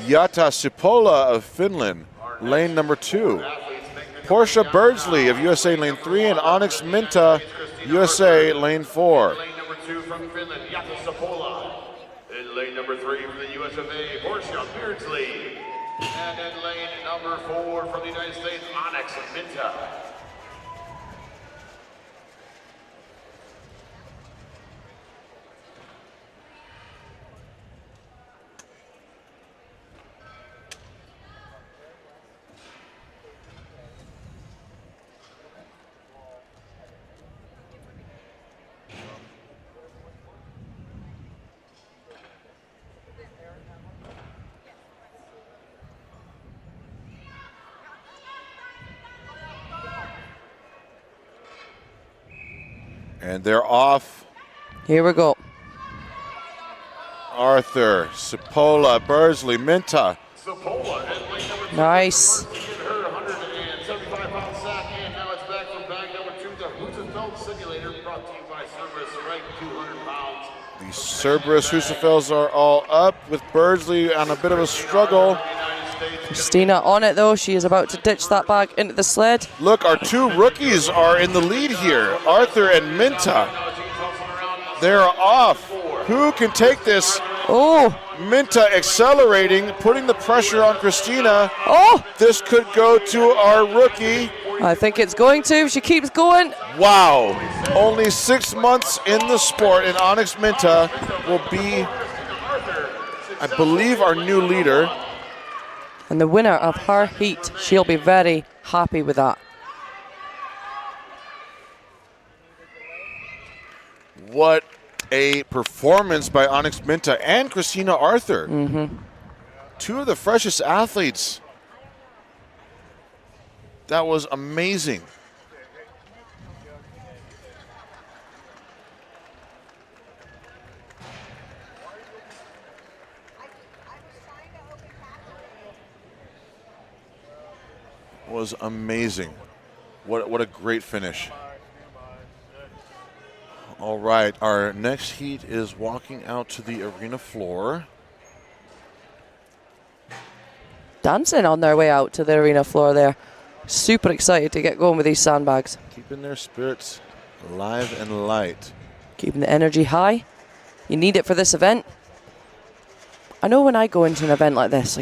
Jutta Sipola of Finland, lane number 2. Portia Birdsley of USA, lane 3, and Onyx Minta, USA, lane 4. Lane number 2 from Finland, Jutta Sipola. In lane number 3 from the US of A, Portia Beardsley. And in lane number 4 from the United States, Onyx Minta. And they're off. Here we go. Arthur, Sipola, Birdsley, Minta. Sipola at lane number 2. Nice. Her 175-pound sack, and now it's back from bag number 2 to Husafeld Simulator, brought to you by Cerberus, right 200 pounds. The Cerberus Husafels are all up with Birdsley on a bit of a struggle. Christina on it though. She is about to ditch that bag into the sled. Look, our 2 rookies are in the lead here, Arthur and Minta. They're off. Who can take this? Oh, Minta accelerating, putting the pressure on Christina. oh, This could go to our rookie. I think it's going to. She keeps going. Wow. Only 6 months in the sport, and Onyx Minta will be, I believe, our new leader. And the winner of her heat, she'll be very happy with that. What a performance by Onyx Minta and Christina Arthur. 2 of the freshest athletes. That was amazing. Was amazing. What a great finish. All right, our next heat is walking out to the arena floor. Dancing on their way out to the arena floor there. Super excited to get going with these sandbags. Keeping their spirits alive and light. Keeping the energy high. You need it for this event. I know when I go into an event like this,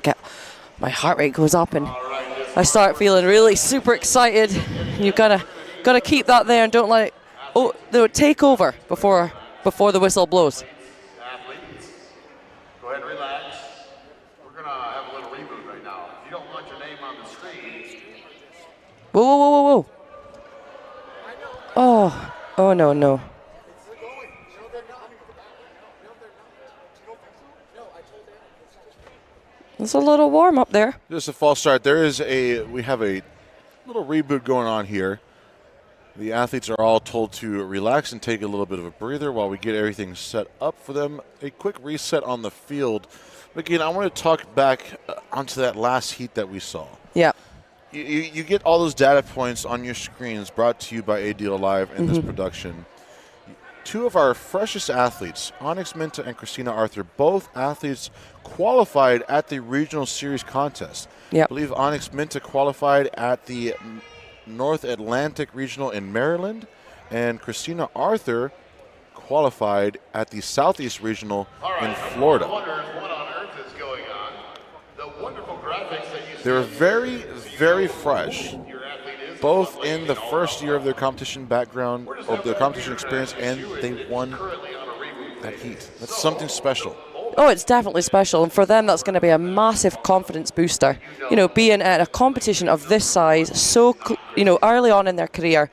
my heart rate goes up and I start feeling really super excited. You've gotta keep that there and don't let it take over before the whistle blows. Athletes, go ahead and relax. We're going to have a little reboot right now. If you don't want your name on the screen. Whoa, whoa, whoa, whoa, whoa. Oh, no. It's a little warm up there. Just a false start. We have a little reboot going on here. The athletes are all told to relax and take a little bit of a breather while we get everything set up for them. A quick reset on the field. But again, I want to talk back onto that last heat that we saw. Yeah. You get all those data points on your screens brought to you by ADL Live in this production. 2 of our freshest athletes, Onyx Minta and Christina Arthur, both athletes qualified at the regional series contest. Yep. I believe Onyx Minta qualified at the North Atlantic Regional in Maryland, and Christina Arthur qualified at the Southeast Regional in Florida. What on earth is going on? The wonderful graphics that you see. They're very, very fresh, both in the first year of their competition background, or their competition experience, and they won that heat. That's something special. Oh, it's definitely special, and for them that's going to be a massive confidence booster. You know, being at a competition of this size, so early on in their career,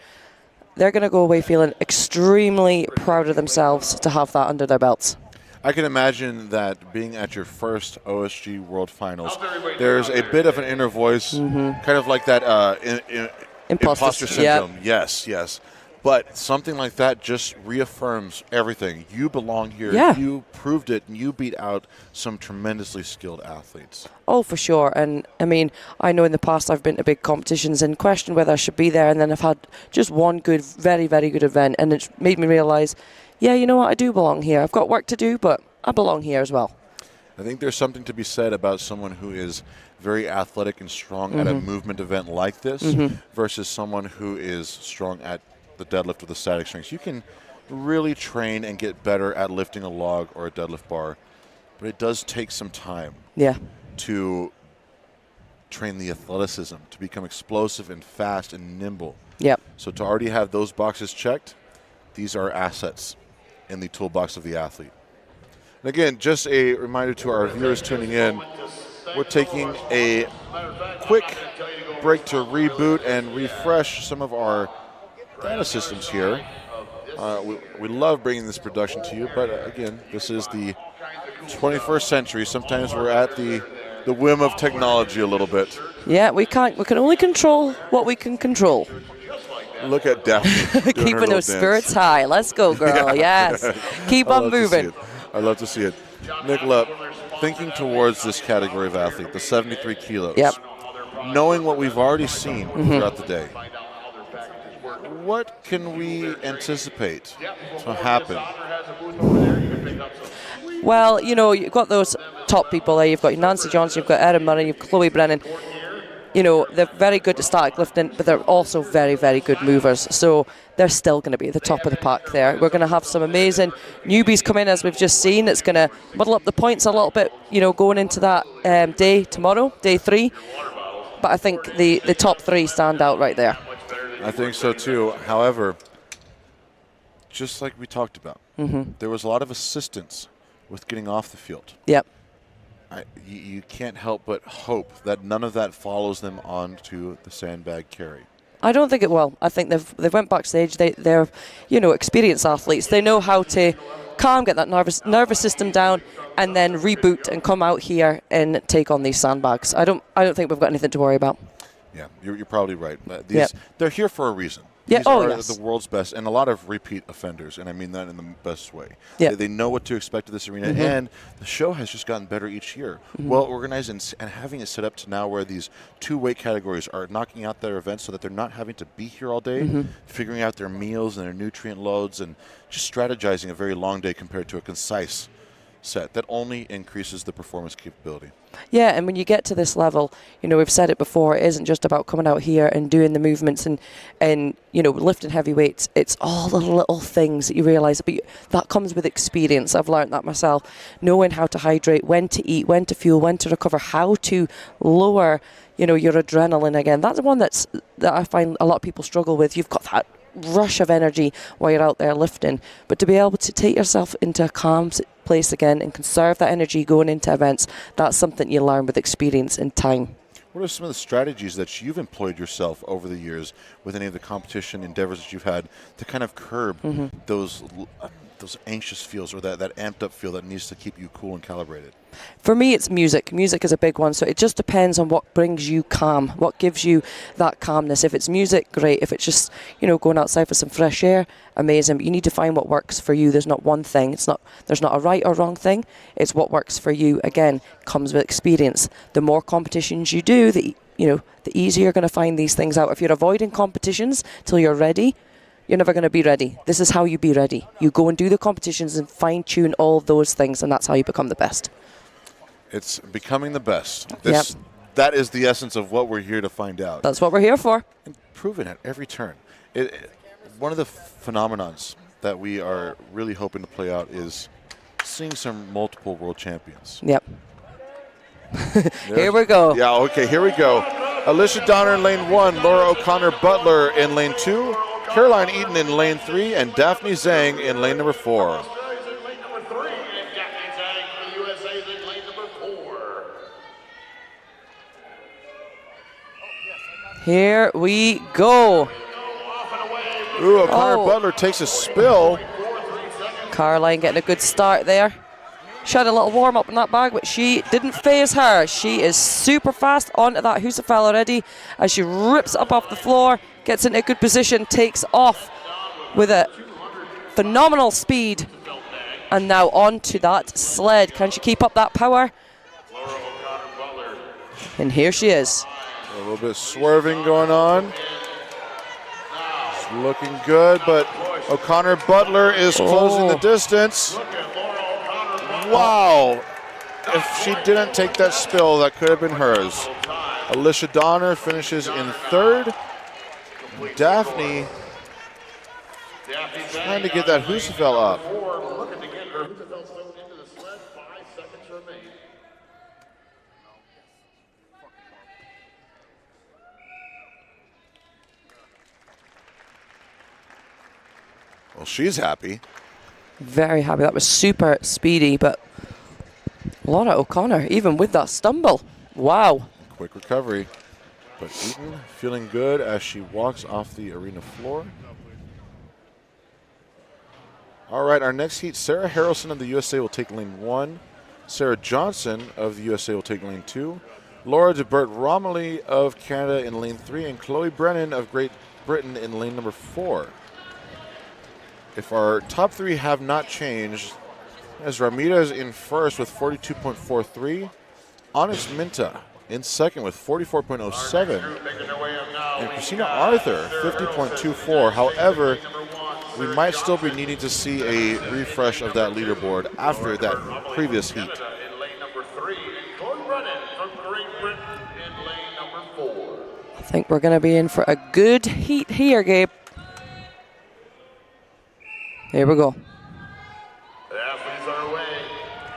they're going to go away feeling extremely proud of themselves to have that under their belts. I can imagine that being at your first OSG World Finals, there's a bit of an inner voice, kind of like that imposter syndrome. Yep. Yes. But something like that just reaffirms everything. You belong here. Yeah. You proved it, and you beat out some tremendously skilled athletes. Oh, for sure. And I mean, I know in the past I've been to big competitions and questioned whether I should be there, and then I've had just one good, very, very good event, and it's made me realize, yeah, you know what, I do belong here. I've got work to do, but I belong here as well. I think there's something to be said about someone who is very athletic and strong at a movement event like this versus someone who is strong at the deadlift or the static strengths. You can really train and get better at lifting a log or a deadlift bar, but it does take some time to train the athleticism, to become explosive and fast and nimble. Yep. So to already have those boxes checked, these are assets in the toolbox of the athlete. And again, just a reminder to our viewers tuning in, we're taking a quick break to reboot and refresh some of our data systems here. We love bringing this production to you, but again, this is the 21st century. Sometimes we're at the whim of technology a little bit. Yeah, we can only control what we can control. Look at Daphne doing Keeping those spirits high. Let's go, girl. Yes. Keep on moving. I love to see it. Nicola, thinking towards this category of athlete, the 73 kilos, knowing what we've already seen throughout the day, what can we anticipate to happen? Well, you know, you've got those top people there. You've got Nancy Johnson, you've got Erin Murray, you've got Chloe Brennan. You know, they're very good at static lifting, but they're also very, very good movers. So they're still going to be at the top of the pack there. We're going to have some amazing newbies come in, as we've just seen. It's going to muddle up the points a little bit, you know, going into that day tomorrow, day 3. But I think the top 3 stand out right there. I think so too. However, just like we talked about, there was a lot of assistance with getting off the field. Yep. You can't help but hope that none of that follows them on to the sandbag carry. I don't think it will. I think they've went backstage. They're, you know, experienced athletes. They know how to calm, get that nervous system down, and then reboot and come out here and take on these sandbags. I don't think we've got anything to worry about. Yeah, you're probably right. They're here for a reason. Yeah. These are the world's best, and a lot of repeat offenders, and I mean that in the best way. Yeah. They know what to expect of this arena, and the show has just gotten better each year. Well organized and having it set up to now where these 2 weight categories are knocking out their events so that they're not having to be here all day, figuring out their meals and their nutrient loads, and just strategizing a very long day compared to a concise set that only increases the performance capability. Yeah, and when you get to this level, you know, we've said it before, it isn't just about coming out here and doing the movements and you know, lifting heavy weights. It's all the little things that you realize, but that comes with experience. I've learned that myself, knowing how to hydrate, when to eat, when to fuel, when to recover, how to lower, you know, your adrenaline again. That's the one that I find a lot of people struggle with. You've got that rush of energy while you're out there lifting, but to be able to take yourself into a calm place again and conserve that energy going into events, that's something you learn with experience and time. What are some of the strategies that you've employed yourself over the years with any of the competition endeavors that you've had to kind of curb those anxious feels or that amped up feel that needs to keep you cool and calibrated? For me, it's music. Music is a big one, so it just depends on what brings you calm, what gives you that calmness. If it's music, great. If it's just, you know, going outside for some fresh air, amazing. But you need to find what works for you. There's not one thing. There's not a right or wrong thing. It's what works for you. Again, comes with experience. The more competitions you do, the easier you're going to find these things out. If you're avoiding competitions till you're ready, you're never going to be ready. This is how you be ready. You go and do the competitions and fine-tune all those things, and that's how you become the best. It's becoming the best. That is the essence of what we're here to find out. That's what we're here for. And proven at every turn. One of the phenomenons that we are really hoping to play out is seeing some multiple world champions. Yep. Here we go. Yeah, okay, here we go. Alicia Donner in lane 1, Laura O'Connor Butler in lane 2, Caroline Eaton in lane 3, and Daphne Zhang in lane number 4. Here we go. Ooh, O'Connor Butler takes a spill. Caroline getting a good start there. She had a little warm up in that bag, but she didn't phase her. She is super fast onto that Husafel already as she rips up off the floor, gets into a good position, takes off. with a phenomenal speed. And now onto that sled. Can she keep up that power? And here she is. A little bit swerving going on. It's looking good, but O'Connor Butler is closing the distance. Wow. If she didn't take that spill, that could have been hers. Alicia Donner finishes in third. Daphne trying to get that Husafel up. Well, she's happy. Very happy. That was super speedy, but Laura O'Connor, even with that stumble. Wow. Quick recovery. But Eaton feeling good as she walks off the arena floor. All right, our next heat, Sarah Harrelson of the USA will take lane 1. Sarah Johnson of the USA will take lane 2. Laura DeBert Romilly of Canada in lane 3, and Chloe Brennan of Great Britain in lane number 4. If our top 3 have not changed, as Ramirez in first with 42.43, Onyx Minta in second with 44.07, and Christina Arthur 50.24. However, we might still be needing to see a refresh of that leaderboard after that previous heat. I think we're going to be in for a good heat here, Gabe. Here we go.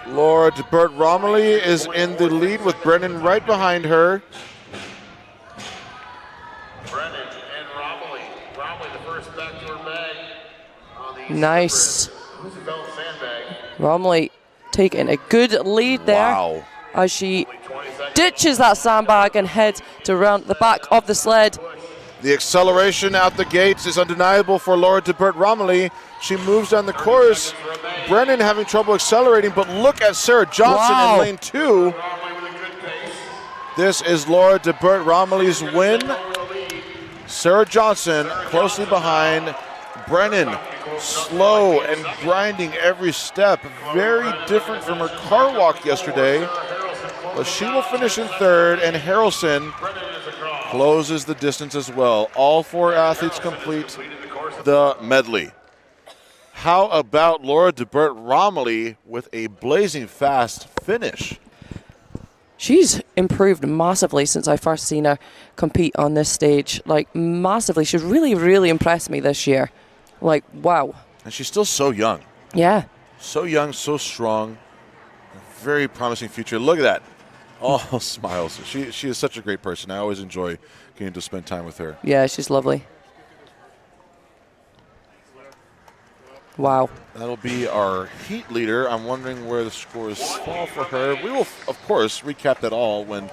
Laura DeBert Romilly is in the lead with Brennan right behind her. Brennan and Romilly. Romilly the first back to her bag. Nice. Romilly taking a good lead there. Wow. As she ditches that sandbag and heads to round the back of the sled. The acceleration out the gates is undeniable for Laura DeBert Romilly. She moves down the course. Brennan having trouble accelerating, but look at Sarah Johnson in lane 2. This is Laura DeBert Romilly's win. Sarah Johnson closely behind. Brennan slow and grinding every step. Very different from her car walk yesterday. But she will finish in third, and Harrelson closes the distance as well. All 4 athletes complete the medley. How about Laura DeBert Romilly with a blazing fast finish? She's improved massively since I first seen her compete on this stage. Like, massively. She's really, really impressed me this year. Like, wow. And she's still so young. Yeah. So young, so strong. Very promising future. Look at that. All smiles. She is such a great person. I always enjoy getting to spend time with her. Yeah, she's lovely. Wow. That'll be our heat leader. I'm wondering where the scores fall for her. We will, of course, recap that all when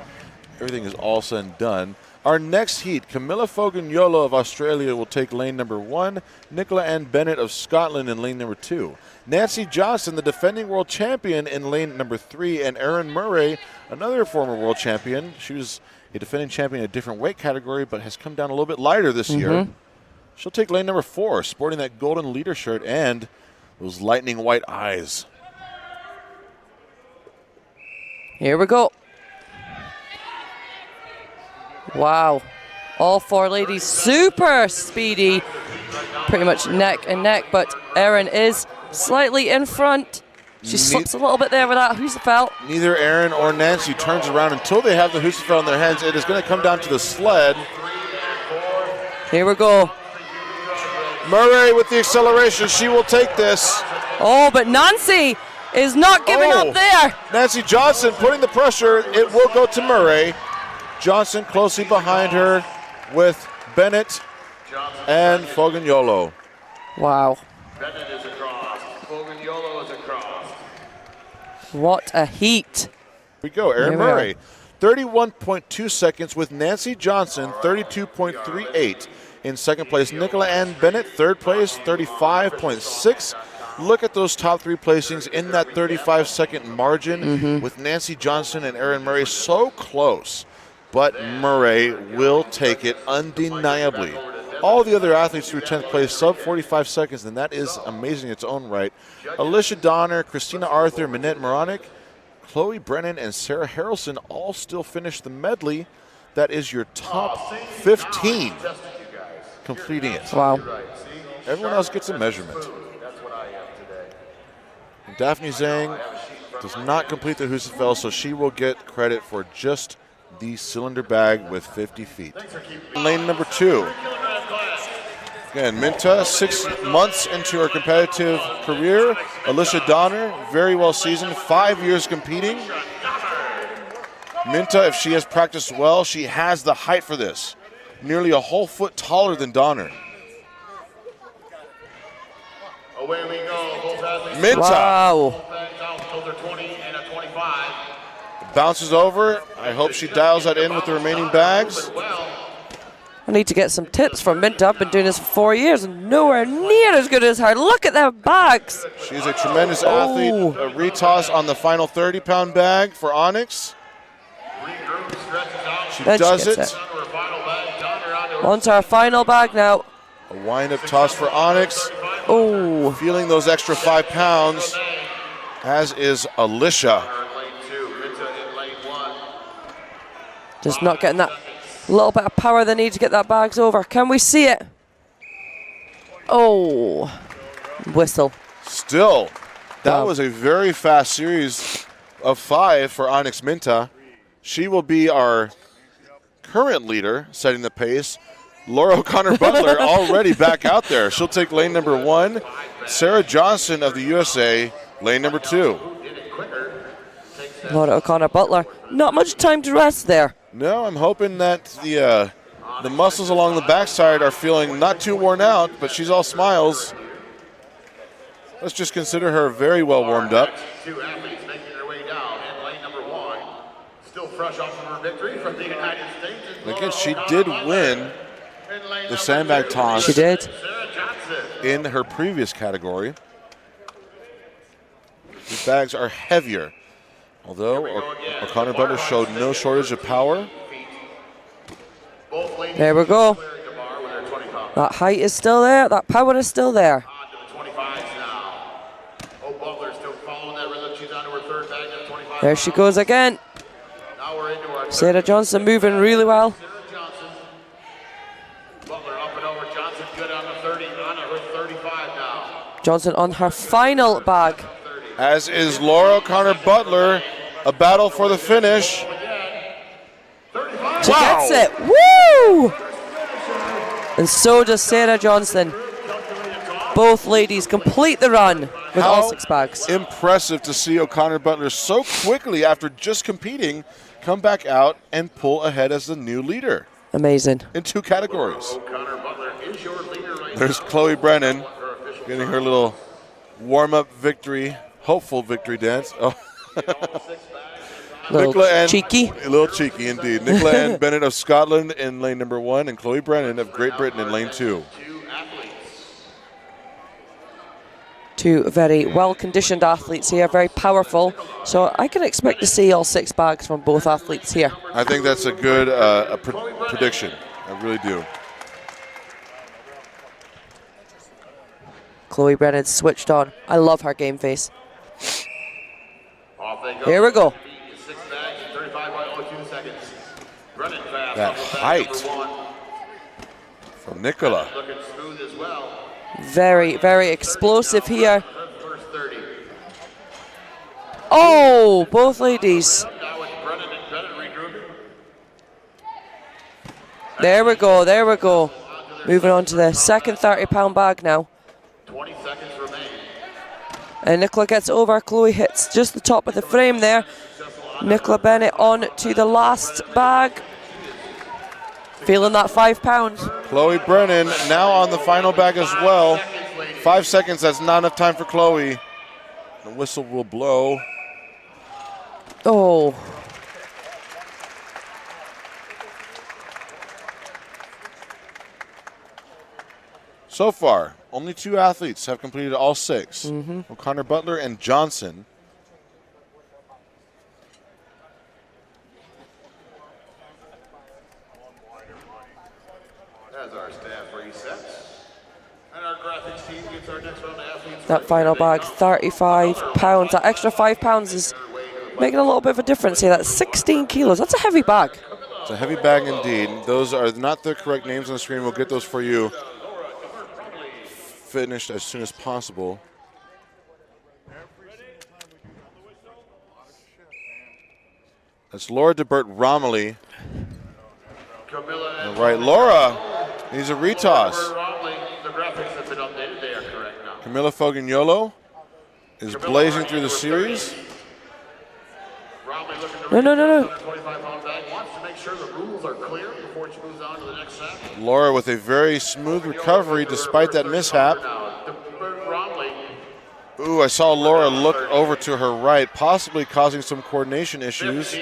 everything is all said and done. Our next heat, Camilla Fogan-Yolo of Australia will take lane number 1. Nicola Ann Bennett of Scotland in lane number 2. Nancy Johnson, the defending world champion, in lane number 3. And Erin Murray, another former world champion. She was a defending champion in a different weight category, but has come down a little bit lighter this year. She'll take lane number 4, sporting that golden leader shirt and those lightning white eyes. Here we go. Wow. All 4 ladies super speedy. Pretty much neck and neck, but Erin is slightly in front. She slips a little bit there with that Husafel. Neither Erin or Nancy turns around until they have the Husafel in their hands. It is going to come down to the sled. Here we go. Murray with the acceleration. She will take this. Oh, but Nancy is not giving up there. Nancy Johnson putting the pressure. It will go to Murray. Johnson closely behind her with Bennett and Fogan-Yolo. Wow. Bennett is across. Fogan-Yolo is across. What a heat. Here we go, Erin Here we Murray. 31.2 seconds with Nancy Johnson, 32.38. In second place, Nicola Ann Bennett. Third place, 35.6. Look at those top 3 placings in that 35-second margin with Nancy Johnson and Erin Murray so close. But Murray will take it undeniably. all the other athletes through 10th place sub 45 seconds, and that is amazing in its own right. Alicia Donner, Christina Arthur, Minette Moronic, Chloe Brennan, and Sarah Harrelson all still finished the medley. That is your top 15 completing it. Wow. Everyone else gets a measurement. And Daphne Zhang does not complete the Husafel, so she will get credit for just the cylinder bag with 50 feet. Lane number 2. Again, Minta, 6 months into her competitive career. Alicia Donner, very well seasoned, 5 years competing. Minta, if she has practiced well, she has the height for this. Nearly a whole foot taller than Donner. Away we go. Both athletes. Minta Wow. bounces over. I hope she dials that in with the remaining bags. I need to get some tips from Minta. I've been doing this for 4 years and nowhere near as good as her. Look at their bags. She's a tremendous athlete. A retoss on the final 30-pound bag for Onyx. She Then she does gets it. On to our final bag now. A wind-up toss for Onyx. Oh, Feeling those extra 5 pounds, as is Alicia. just not getting that little bit of power they need to get that bags over. Can we see it? Oh, whistle. Still, that Wow. was a very fast series of 5 for Onyx Minta. She will be our current leader, setting the pace. Laura O'Connor Butler already back out there. She'll take lane number 1. Sarah Johnson of the USA, lane number 2. Laura O'Connor Butler. Not much time to rest there. No, I'm hoping that the muscles along the backside are feeling not too worn out, but she's all smiles. Let's just consider her very well warmed up. 2 athletes making their way down in lane number 1. Still fresh off of her victory from the United States. And again, she did win the sandbag toss She did. Sarah Johnson. in her previous category. These bags are heavier, although O'Connor Butler showed no shortage of power. Both ladies There we go. clearing the bar with their 20 pounds. That height is still there. That power is still there. On to the 25s now. Oh, Butler still following that rhythm. She's on to her 3rd bag at 25. There she goes again. Now we're into our Sarah Johnson moving really well. Sarah Johnson. Butler up and over. Johnson good on the 30, on to her 35 now. Johnson on her final bag. As is Laura O'Connor Butler, a battle for the finish. She gets it. Woo! And so does Sarah Johnson. Both ladies complete the run with all 6 bags. Impressive to see O'Connor Butler so quickly after just competing come back out and pull ahead as the new leader Amazing. in 2 categories. O'Connor Butler is your leader right There's Chloe Brennan getting her little warm-up victory, hopeful victory dance. Oh. Little Nicola and cheeky. A little cheeky indeed. Nicola Ann Bennett of Scotland in lane number 1 and Chloe Brennan of Great Britain in lane 2. 2 athletes. 2 very well-conditioned athletes here, very powerful. So I can expect to see all 6 bags from both athletes here. I think that's a good prediction. I really do. Chloe Brennan switched on. I love her game face. Off they go. Here we go. 6 bags in 35.02 seconds. Brennan fast. That off of bag height. number 1. From Nicola. Looking smooth as well. Very, very explosive here. Her first 30. Oh, both ladies. Now with Brennan and Bennett regrouping. There we go, there we go. Moving on to the second 30-pound bag now. 20 seconds remain. And Nicola gets over. Chloe hits just the top of the frame there. Nicola Bennett on to the last bag. Feeling that 5 pounds. Chloe Brennan now on the final bag as well. 5 seconds, that's not enough time for Chloe. The whistle will blow. Oh. So far, only 2 athletes have completed all 6. O'Connor Butler and Johnson. As our staff that final bag, 35 pounds. That extra 5 pounds is making a little bit of a difference here. That's 16 kilos. That's a heavy bag. It's a heavy bag indeed. Those are not the correct names on the screen. We'll get those for you finished as soon as possible. That's Laura DeBert Romilly. All right, Laura needs a retoss. Camila Fogagnolo is blazing through the series. No. Laura with a very smooth recovery despite that mishap. Ooh, I saw Laura look over to her right, possibly causing some coordination issues.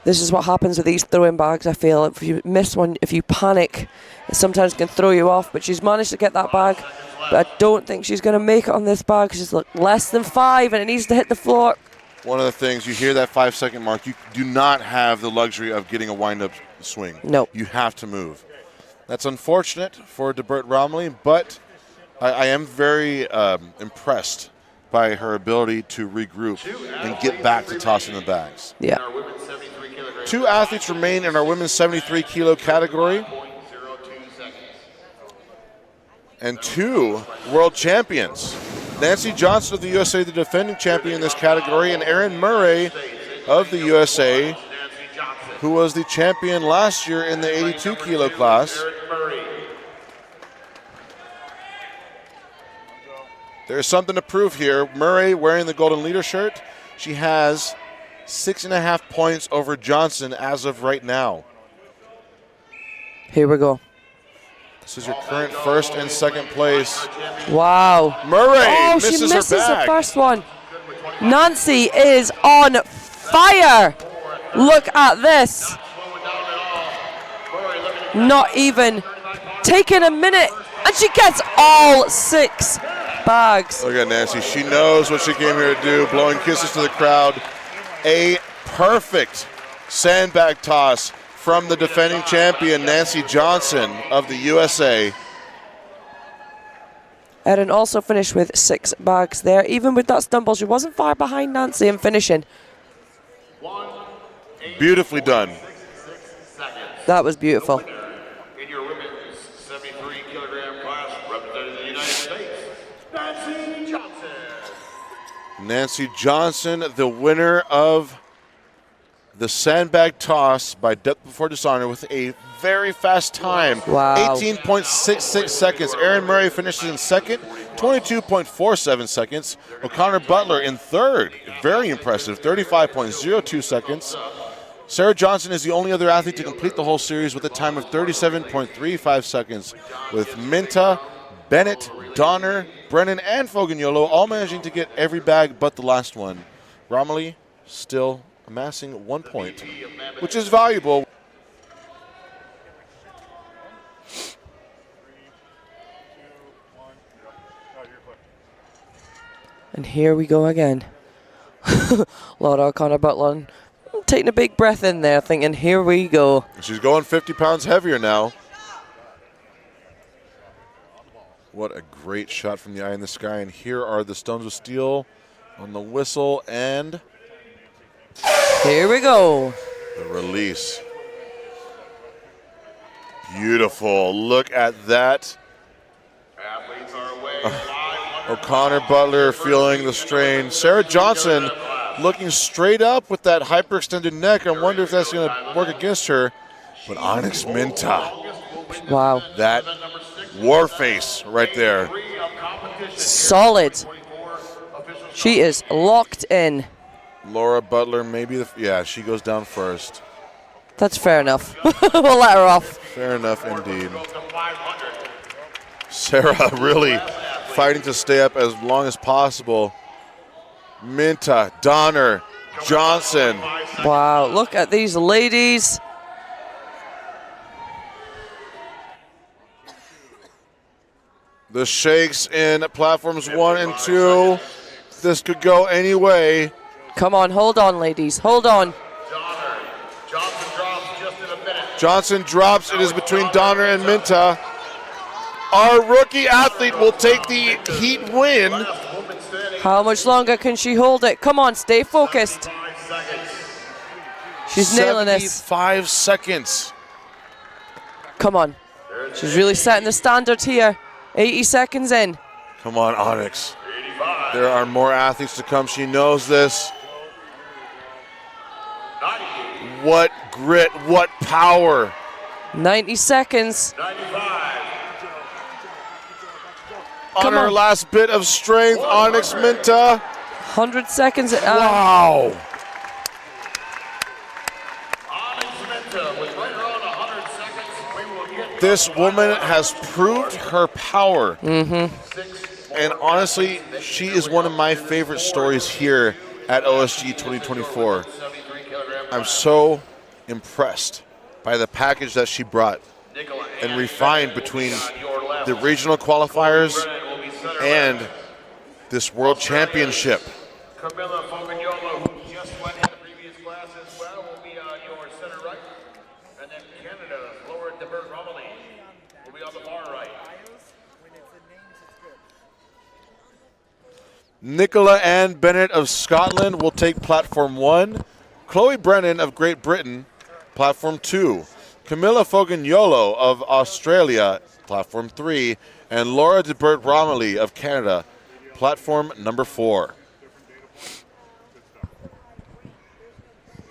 This is what happens with these throwing bags, I feel. If you miss one, if you panic, it sometimes can throw you off. But she's managed to get that bag. But I don't think she's going to make it on this bag. She's less than 5 and it needs to hit the floor. One of the things, you hear that 5-second mark, you do not have the luxury of getting a wind-up swing. No. You have to move. That's unfortunate for DeBert Romilly, but I am very impressed by her ability to regroup and get back to tossing the bags. Yeah. 2 athletes remain in our women's 73 kilo category. And 2 world champions. Nancy Johnson of the USA, the defending champion in this category, and Erin Murray of the USA, who was the champion last year in the 82 kilo class. There's something to prove here. Murray wearing the golden leader shirt. She has 6.5 points over Johnson as of right now. Here we go. This is your current first and second place. Wow. Murray she misses her bag. the first one. Nancy is on fire. Look at this. Not even taking a minute, and she gets all 6 bags. Look at Nancy. She knows what she came here to do, blowing kisses to the crowd. A perfect sandbag toss from the defending champion, Nancy Johnson of the USA. Erin also finished with 6 bags there. Even with that stumble, she wasn't far behind Nancy in finishing. Beautifully done. That was beautiful. In your women's 73 kilogram class, representing the United States, Nancy Johnson. Nancy Johnson, the winner of the sandbag toss by depth before dishonor with a very fast time. Wow. 18.66 seconds. Erin Murray finishes in second, 22.47 seconds. O'Connor Butler in third. Very impressive, 35.02 seconds. Sarah Johnson is the only other athlete to complete the whole series with a time of 37.35 seconds, with Minta, Bennett, Donner, Brennan, and Fogagnolo all managing to get every bag but the last one. Romilly still amassing 1 point, which is valuable. And here we go again. Laura O'Connor Butler taking a big breath in there, thinking, here we go. She's going 50 pounds heavier now. What a great shot from the eye in the sky. And here are the Stones of Steel on the whistle, and here we go. The release. Beautiful. Look at that. Athletes are away. O'Connor Butler feeling the strain. Sarah Johnson looking straight up with that hyperextended neck. I wonder if that's going to work against her. But Onyx Minta. Wow. That war face right there. Solid. She is locked in. Laura Butler, maybe she goes down first. That's fair enough. We'll let her off. Fair enough indeed. Sarah really fighting to stay up as long as possible. Minta, Donner, Johnson. Wow, look at these ladies. The shakes in platforms 1 and 2. This could go any way. Come on, hold on, ladies. Hold on. Johnson drops just in a minute. Johnson drops. It is between Donner and Minta. Our rookie athlete will take the heat win. How much longer can she hold it? Come on, stay focused. She's nailing this. 75 seconds. Come on. She's really setting the standard here. 80 seconds in. Come on, Onyx. There are more athletes to come. She knows this. What grit, what power. 90 seconds. On her last bit of strength, Onyx Minta. 100 seconds. Wow. This woman has proved her power. And honestly, she is one of my favorite stories here at OSG 2024. I'm so impressed by the package that she brought and refined between the regional qualifiers and this world championship. Camilla Fogagnolo, who just went in the previous class as well, will be on your center right. And then Canada's Laura DeBert-Romilly will be on the far right. Nicola Ann Bennett of Scotland will take platform 1. Chloe Brennan of Great Britain, platform 2. Camilla Fogagnolo of Australia, platform 3. And Laura DeBert-Romilly of Canada, platform number 4.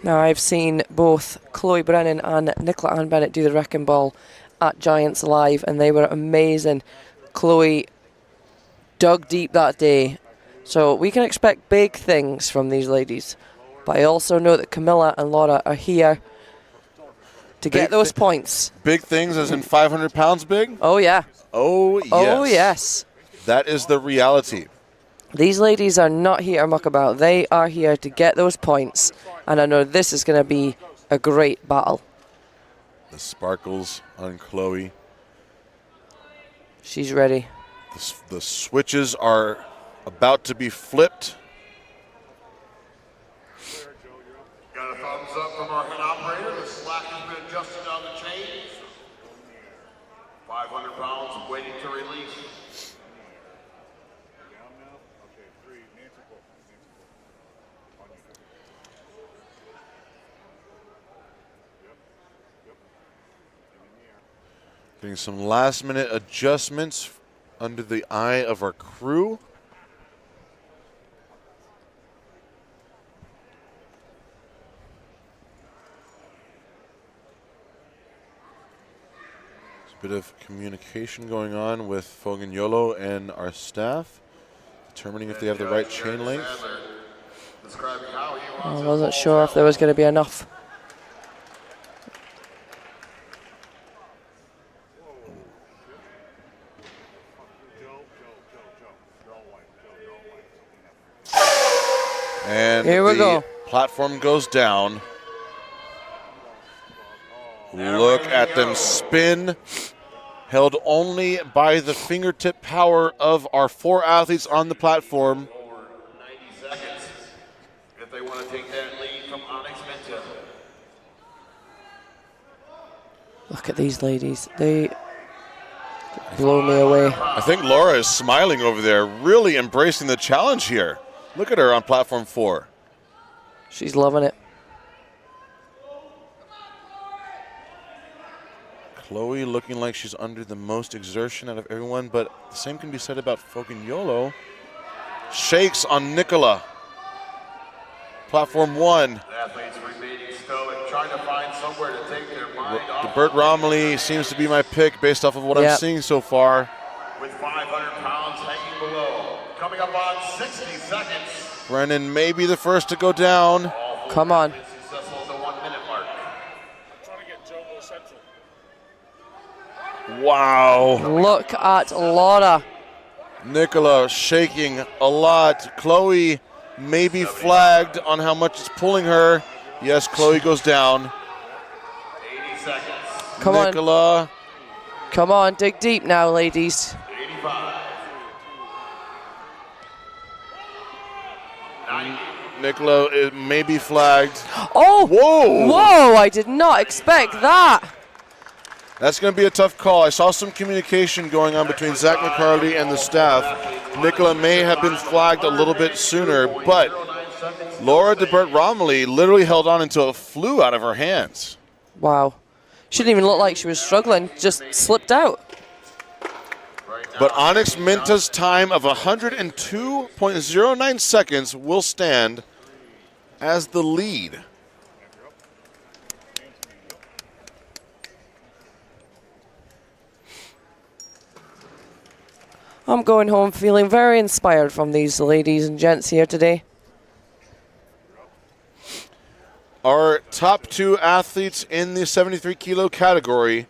Now, I've seen both Chloe Brennan and Nicola Ann Bennett do the wrecking ball at Giants Live, and they were amazing. Chloe dug deep that day. So we can expect big things from these ladies. But I also know that Camilla and Laura are here to get those points. Big things as in 500 pounds big? Oh, yeah. Oh, yes. Oh, yes. That is the reality. These ladies are not here to muck about. They are here to get those points. And I know this is going to be a great battle. The sparkles on Chloe. She's ready. The switches are about to be flipped. Got a thumbs up from our head operator. The slack has been adjusted on the chains. 500 pounds waiting to release. Getting some last minute adjustments under the eye of our crew. Bit of communication going on with Fogagnolo and our staff, determining if they have the right chain length. I wasn't sure if there was going to be enough. And here we go. Platform goes down. Look at them spin. Held only by the fingertip power of our 4 athletes on the platform. 90 seconds if they want to take that lead from Onyx Minta. Look at these ladies. They blow me away. I think Laura is smiling over there, really embracing the challenge here. Look at her on platform 4. She's loving it. Chloe looking like she's under the most exertion out of everyone, but the same can be said about Fogagnolo. Shakes on Nicola. Platform 1. Athletes remaining stoic, trying to find somewhere to take their mind off. DeBert-Romilly seems to be my pick based off of what I'm seeing so far. With 500 pounds hanging below. Coming up on 60 seconds. Brennan may be the first to go down. Come on. Successful at the 1 minute mark. Wow. Look at Laura. Nicola shaking a lot. Chloe may be flagged on how much it's pulling her. Yes, Chloe goes down. 80 seconds. Come on. Nicola. Come on, dig deep now, ladies. 85. 90. Nicola may be flagged. Oh! Whoa! Whoa, I did not expect that. That's going to be a tough call. I saw some communication going on between Zach McCarty and the staff. Nicola may have been flagged a little bit sooner, but Laura DeBert Romilly literally held on until it flew out of her hands. Wow. She didn't even look like she was struggling, just slipped out. But Onyx Minta's time of 102.09 seconds will stand as the lead. I'm going home feeling very inspired from these ladies and gents here today. Our top two athletes in the 73 kilo category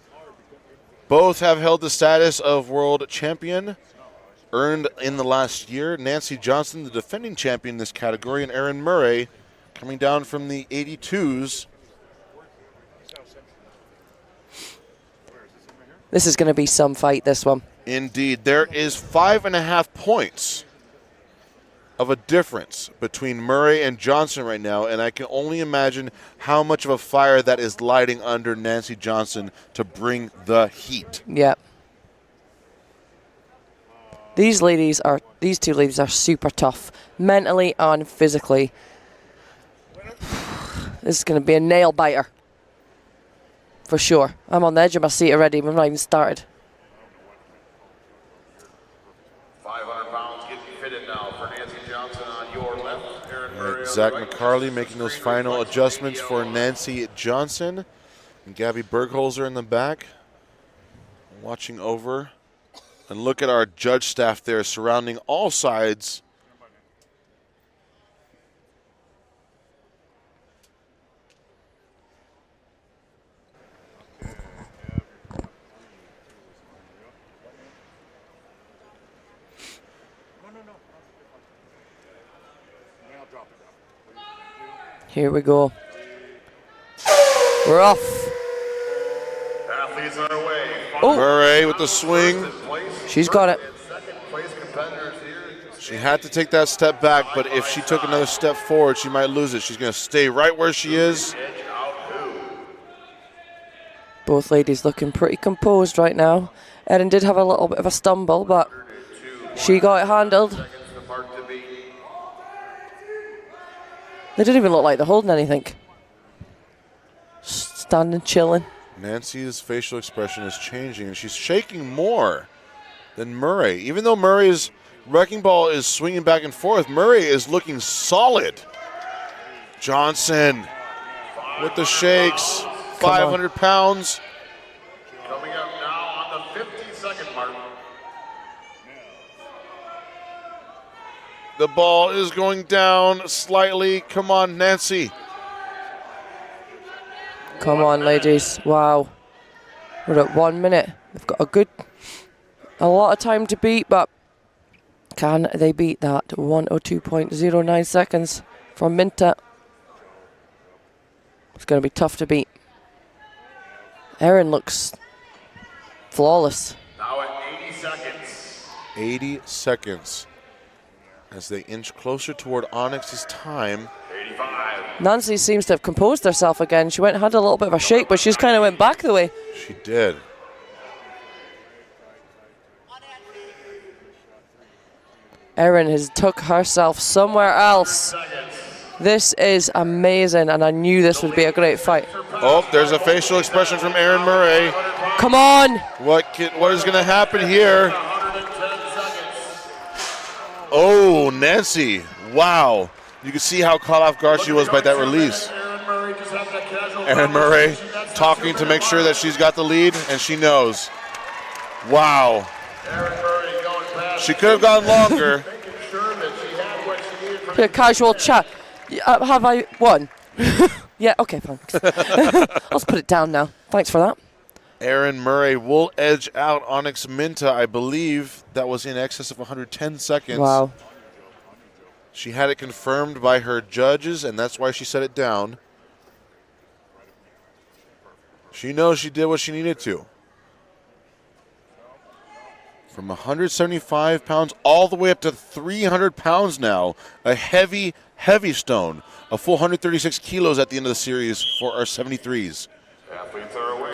both have held the status of world champion, earned in the last year. Nancy Johnson, the defending champion in this category, and Erin Murray coming down from the 82s. This is going to be some fight, this one. Indeed. There is 5.5 points of a difference between Murray and Johnson right now, and I can only imagine how much of a fire that is lighting under Nancy Johnson to bring the heat. Yeah. These two ladies are super tough, mentally and physically. This is going to be a nail biter. For sure. I'm on the edge of my seat already. We've not even started. 500 pounds getting fitted now for Nancy Johnson on your left. Erin Murray Zach on the right. McCarley making those final adjustments for Nancy Johnson. And Gabby Bergholzer in the back, watching over. And look at our judge staff there surrounding all sides. Here we go. We're off. Athletes on our way. Oh. Murray with the swing. She's got it. Second place competitors here. She had to take that step back, but if she took another step forward, she might lose it. She's going to stay right where she is. Edge out who? Both ladies looking pretty composed right now. Erin did have a little bit of a stumble, but she got it handled. Seconds the mark to beat. They didn't even look like they're holding anything. Just standing, chilling. Nancy's facial expression is changing, and she's shaking more than Murray. Even though Murray's wrecking ball is swinging back and forth, Murray is looking solid. Johnson with the shakes, 500 pounds. Coming up now on the 50-second mark. The ball is going down slightly. Come on, Nancy. Come on, ladies. Wow. We're at 1 minute. They've got a lot of time to beat, but can they beat that? 102.09 seconds from Minta. It's going to be tough to beat. Erin looks flawless. Now at 80 seconds. 80 seconds as they inch closer toward Onyx's time. 85. Nancy seems to have composed herself again. She had a little bit of a shake, but she's kind of went back the way. She did. Erin has took herself somewhere else. This is amazing, and I knew this would be a great fight. Oh, there's a facial expression from Erin Murray. Come on! What is going to happen here? Oh, Nancy. Wow. You can see how caught off guard she was by that release. Erin Murray talking to make sure that she's got the lead, and she knows. Wow. She could have gone longer. A casual chat. Have I won? Yeah, okay, thanks. Let's put it down now. Thanks for that. Erin Murray will edge out Onyx Minta. I believe that was in excess of 110 seconds. Wow. She had it confirmed by her judges, and that's why she set it down. She knows she did what she needed to. From 175 pounds all the way up to 300 pounds now. A heavy, heavy stone. A full 136 kilos at the end of the series for our 73s.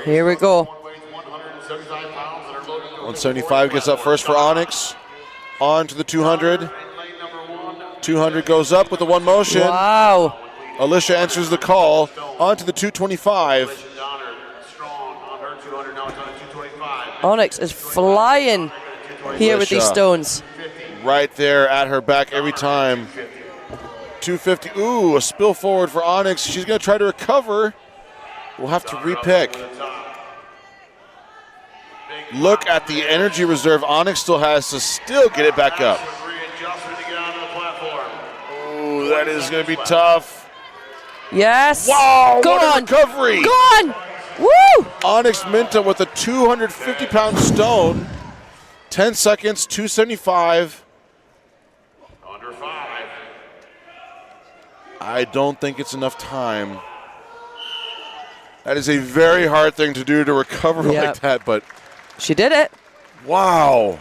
Here we go. 175 gets up first for Onyx. On to the 200. 200 goes up with the one motion. Wow. Alicia answers the call. On to the 225. Onyx is flying here with these stones. Right there at her back every time. 250. Ooh, a spill forward for Onyx. She's going to try to recover. We'll have to repick. Look at the energy reserve Onyx still has to still get it back up. Ooh, that is going to be tough. Yes. Wow, Go what on. a recovery. Go on. Woo! Onyx Minta with a 250-pound stone. 10 seconds, 275. Under 5. I don't think it's enough time. That is a very hard thing to do to recover like that, but she did it. Wow.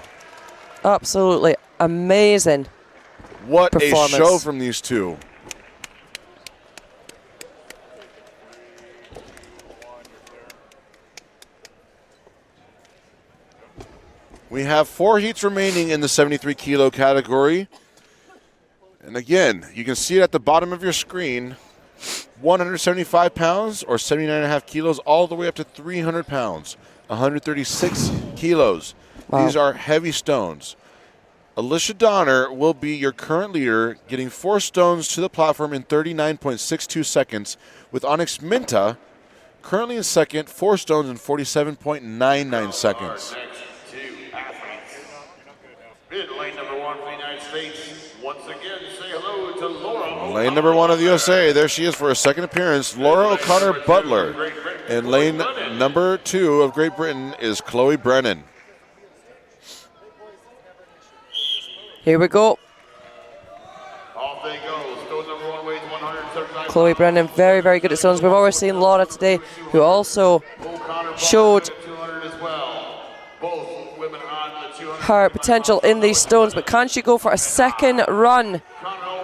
Absolutely amazing. What a performance. show from these two. We have 4 heats remaining in the 73 kilo category. And again, you can see it at the bottom of your screen. 175 pounds or 79.5 kilos all the way up to 300 pounds. 136 kilos. Wow. These are heavy stones. Alicia Donner will be your current leader, getting 4 stones to the platform in 39.62 seconds, with Onyx Minta currently in second, 4 stones in 47.99 seconds. In lane number 1 for the United States, once again, say hello to Laura. Lane number 1 of the USA, there she is for her second appearance, Laura O'Connor Butler. And lane number 2 of Great Britain is Chloe Brennan. Here we go. Off they go. Stone number 1 weighs 135. Chloe Brennan, very, very good at stones. We've already seen Laura today, who also showed 200 as well. Both women on the 200. her potential in these stones, but can she go for a second run?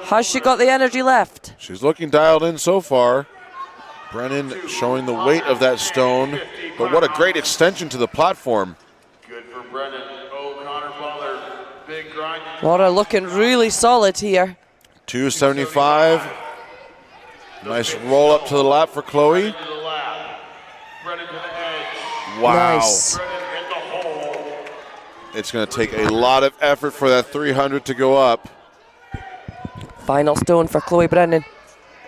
Has she got the energy left? She's looking dialed in so far. Brennan showing the weight of that stone, but what a great extension to the platform. Good for Brennan. O'Connor Butler. Big grind. Laura looking really solid here. 275. Nice roll up to the lap for Chloe. To the lap. Brennan to the edge. Wow. Nice. Brennan in the hole. It's going to take a lot of effort for that 300 to go up. Final stone for Chloe Brennan.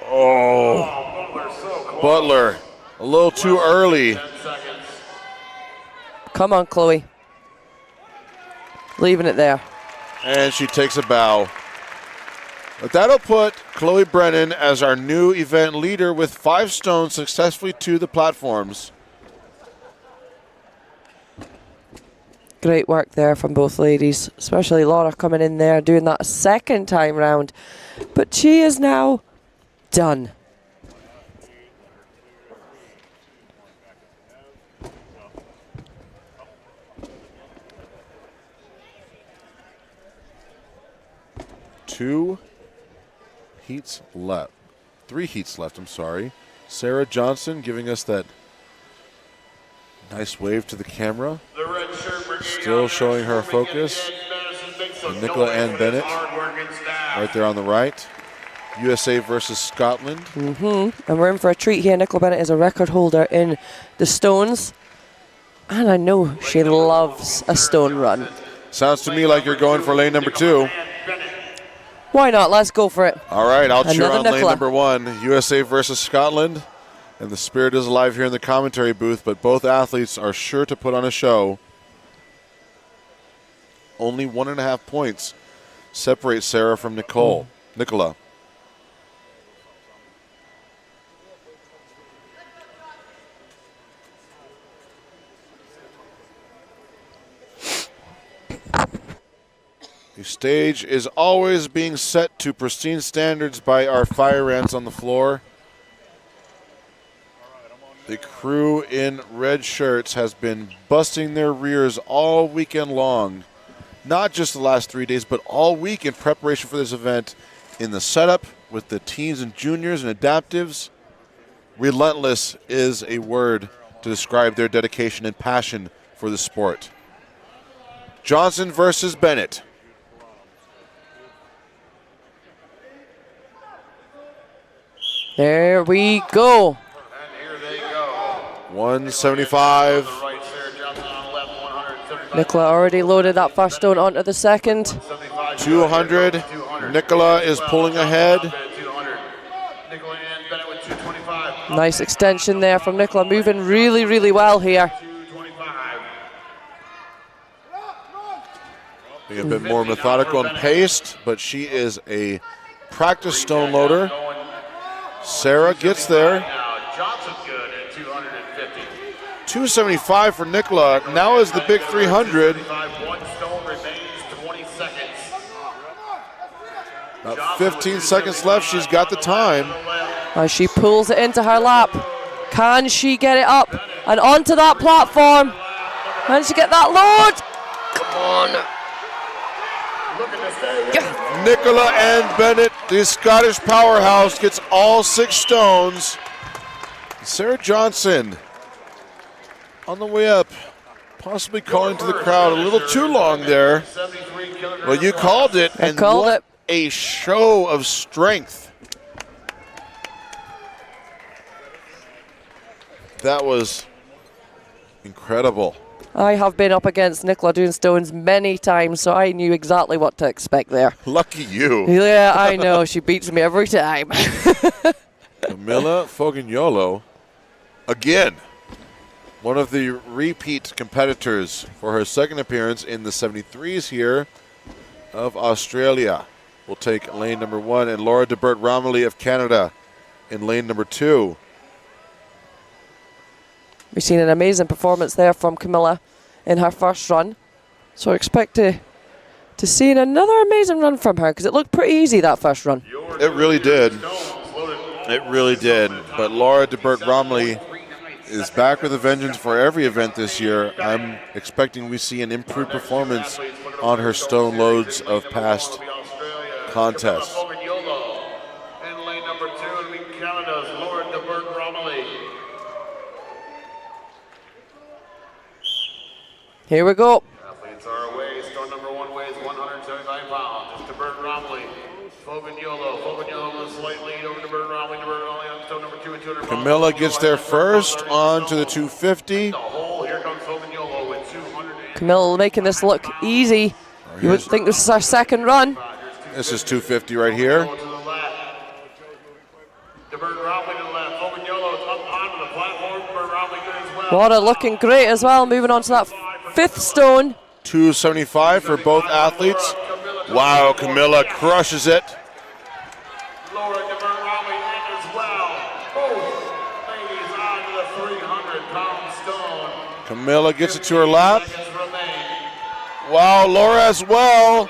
Oh, Butler so close. Butler, a little too early. 10 seconds. Come on, Chloe. Leaving it there. And she takes a bow. But that'll put Chloe Brennan as our new event leader with 5 stones successfully to the platforms. Great work there from both ladies, especially Laura coming in there doing that a second time round. But she is now done. Three heats left, I'm sorry. Sarah Johnson giving us that nice wave to the camera. The red shirt brigade Still on showing her there, focus. and And Nicola Ann Bennett right there on the right. USA versus Scotland. And we're in for a treat here. Nicola Bennett is a record holder in the stones. And I know she loves a stone run. Sounds to me like you're going for lane number 2. Why not? Let's go for it. All right, I'll cheer Another on lane Nicola. number 1, USA versus Scotland. And the spirit is alive here in the commentary booth, but both athletes are sure to put on a show. Only 1.5 points separate Sarah from Nicola. The stage is always being set to pristine standards by our fire ants on the floor. The crew in red shirts has been busting their rears all weekend long. Not just the last 3 days, but all week in preparation for this event. In the setup with the teens and juniors and adaptives. Relentless is a word to describe their dedication and passion for the sport. Johnson versus Bennett. There we go. 175. Nicola already loaded that first stone onto the second. 200. Nicola is pulling ahead. Nice extension there from Nicola, moving really, really well here. Being a bit more methodical and paced, but she is a practice stone loader. Sarah gets there. 275 for Nicola. Now is the big 300. About 15 seconds left. She's got the time. As she pulls it into her lap. Can she get it up and onto that platform? Can she get that load? Come on. Nicola and Bennett, the Scottish powerhouse, gets all 6 stones. Sarah Johnson on the way up, possibly calling to the crowd a little too long there. Well, you called it, and what a show of strength. That was incredible. I have been up against Nicola doing stones many times, so I knew exactly what to expect there. Lucky you. Yeah, I know. She beats me every time. Camilla Fogagnolo, again, one of the repeat competitors for her second appearance in the 73s here of Australia, will take lane number 1, and Laura DeBert-Romilly of Canada in lane number 2. We've seen an amazing performance there from Camilla in her first run. So expect to see another amazing run from her, because it looked pretty easy, that first run. It really did. It really did. But Laura DeBert-Romilly is back with a vengeance for every event this year. I'm expecting we see an improved performance on her stone loads of past contests. And lane number 2 will be Canada's Laura DeBert-Romilly. Here we go. Athletes are away. Stone number 1 weighs 175 pounds. It's DeBert-Romilly. Fogagnolo with a slight lead over DeBert-Romilly. DeBert-Romilly on stone number 2 at 200 pounds. Camilla gets there first, on to the 250. Here comes Fogagnolo with 200. Camilla making this look easy. You would think this is our second run. This is 250 right here. DeBert-Romilly to the left. Fogagnolo up onto the platform. DeBert-Romilly good as well. Laura looking great as well, moving on to that 5th stone. 275 for both athletes. Wow, Camilla crushes it. Laura DeBert-Romilly in as well. Both ladies onto the 300-pound stone. Camilla gets it to her lap. Wow, Laura as well.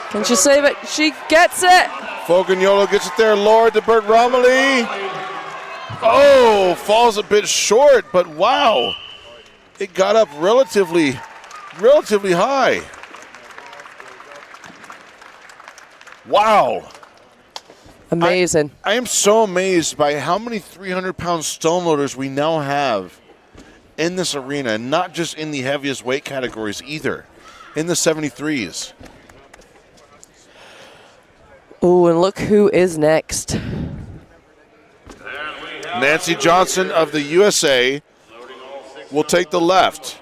Can she save it? She gets it. Fogagnolo gets it there. Laura DeBert-Romilly. Oh, falls a bit short, but wow. It got up relatively high. Wow. Amazing. I am so amazed by how many 300-pound stone loaders we now have in this arena, and not just in the heaviest weight categories either, in the 73s. Oh, and look who is next. Nancy Johnson of the USA will take the left.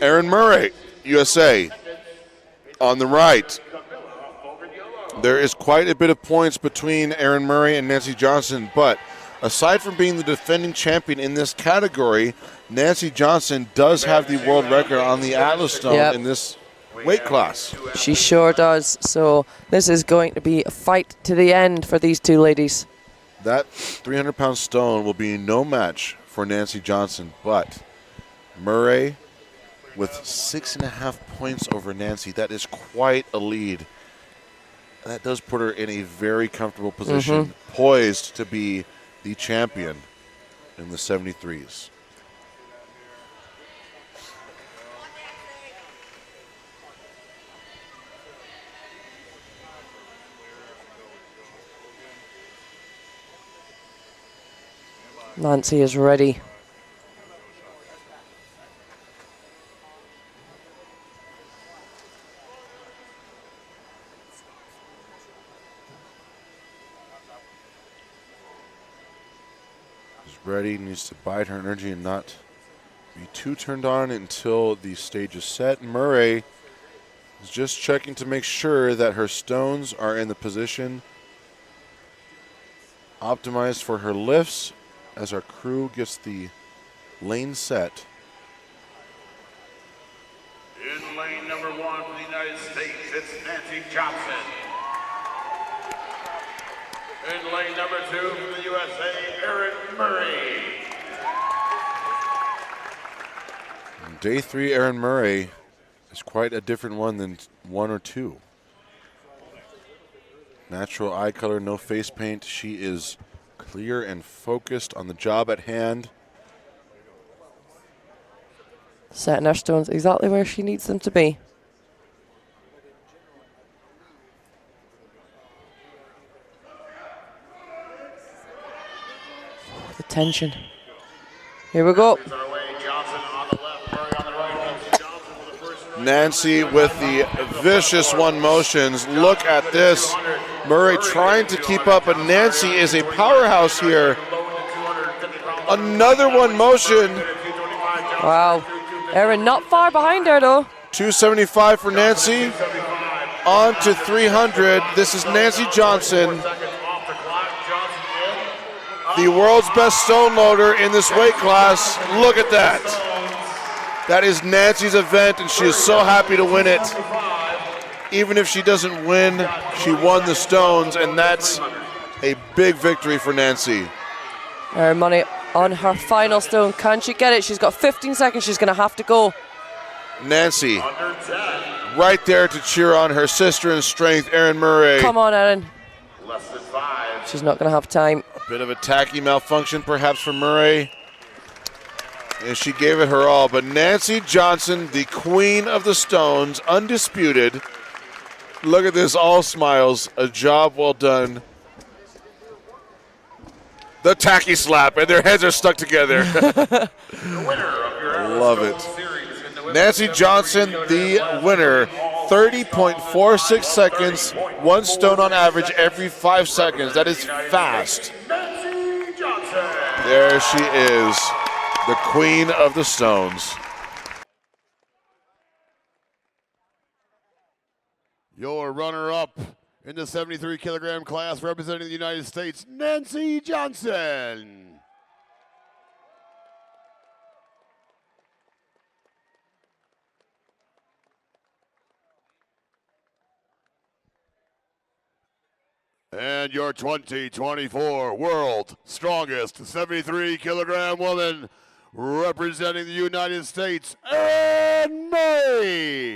Erin Murray, USA, on the right. There is quite a bit of points between Erin Murray and Nancy Johnson, but aside from being the defending champion in this category, Nancy Johnson does have the world record on the Atlas stone in this weight class. She sure does. So this is going to be a fight to the end for these two ladies. That 300-pound stone will be no match for Nancy Johnson, but Murray with 6.5 points over Nancy. That is quite a lead. That does put her in a very comfortable position, poised to be the champion in the 73s. Nancy is ready. ready, needs to bide her energy and not be too turned on until the stage is set. Murray is just checking to make sure that her stones are in the position optimized for her lifts as our crew gets the lane set. In lane number 1 for the United States, it's Nancy Johnson. In lane number 2 for the USA, Erin Murray. Day 3, Erin Murray is quite a different one than 1 or 2. Natural eye color, no face paint. She is clear and focused on the job at hand. Setting her stones exactly where she needs them to be. The tension. Here we go. Nancy with the vicious one motions. Look at this. Murray trying to keep up, but Nancy is a powerhouse here. Another one motion. Wow. Erin not far behind her though. 275 for Nancy. On to 300. This is Nancy Johnson, the world's best stone loader in this weight class. Look at that. That is Nancy's event, and she is so happy to win it. Even if she doesn't win, she won the stones, and that's a big victory for Nancy. Her money on her final stone. Can she get it? She's got 15 seconds. She's going to have to go. Nancy, right there to cheer on her sister in strength, Erin Murray. Come on, Erin. She's not going to have time. A bit of a tacky malfunction, perhaps, for Murray. And she gave it her all. But Nancy Johnson, the queen of the stones, undisputed. Look at this, all smiles. A job well done. The tacky slap, and their heads are stuck together. Love it. Nancy Johnson, the winner. 30.46 seconds, 1 stone on average every 5 seconds. That is fast. There she is, the queen of the stones. Your runner-up in the 73-kilogram class representing the United States, Nancy Johnson. And your 2024 World Strongest 73-kilogram woman representing the United States, Erin Murray.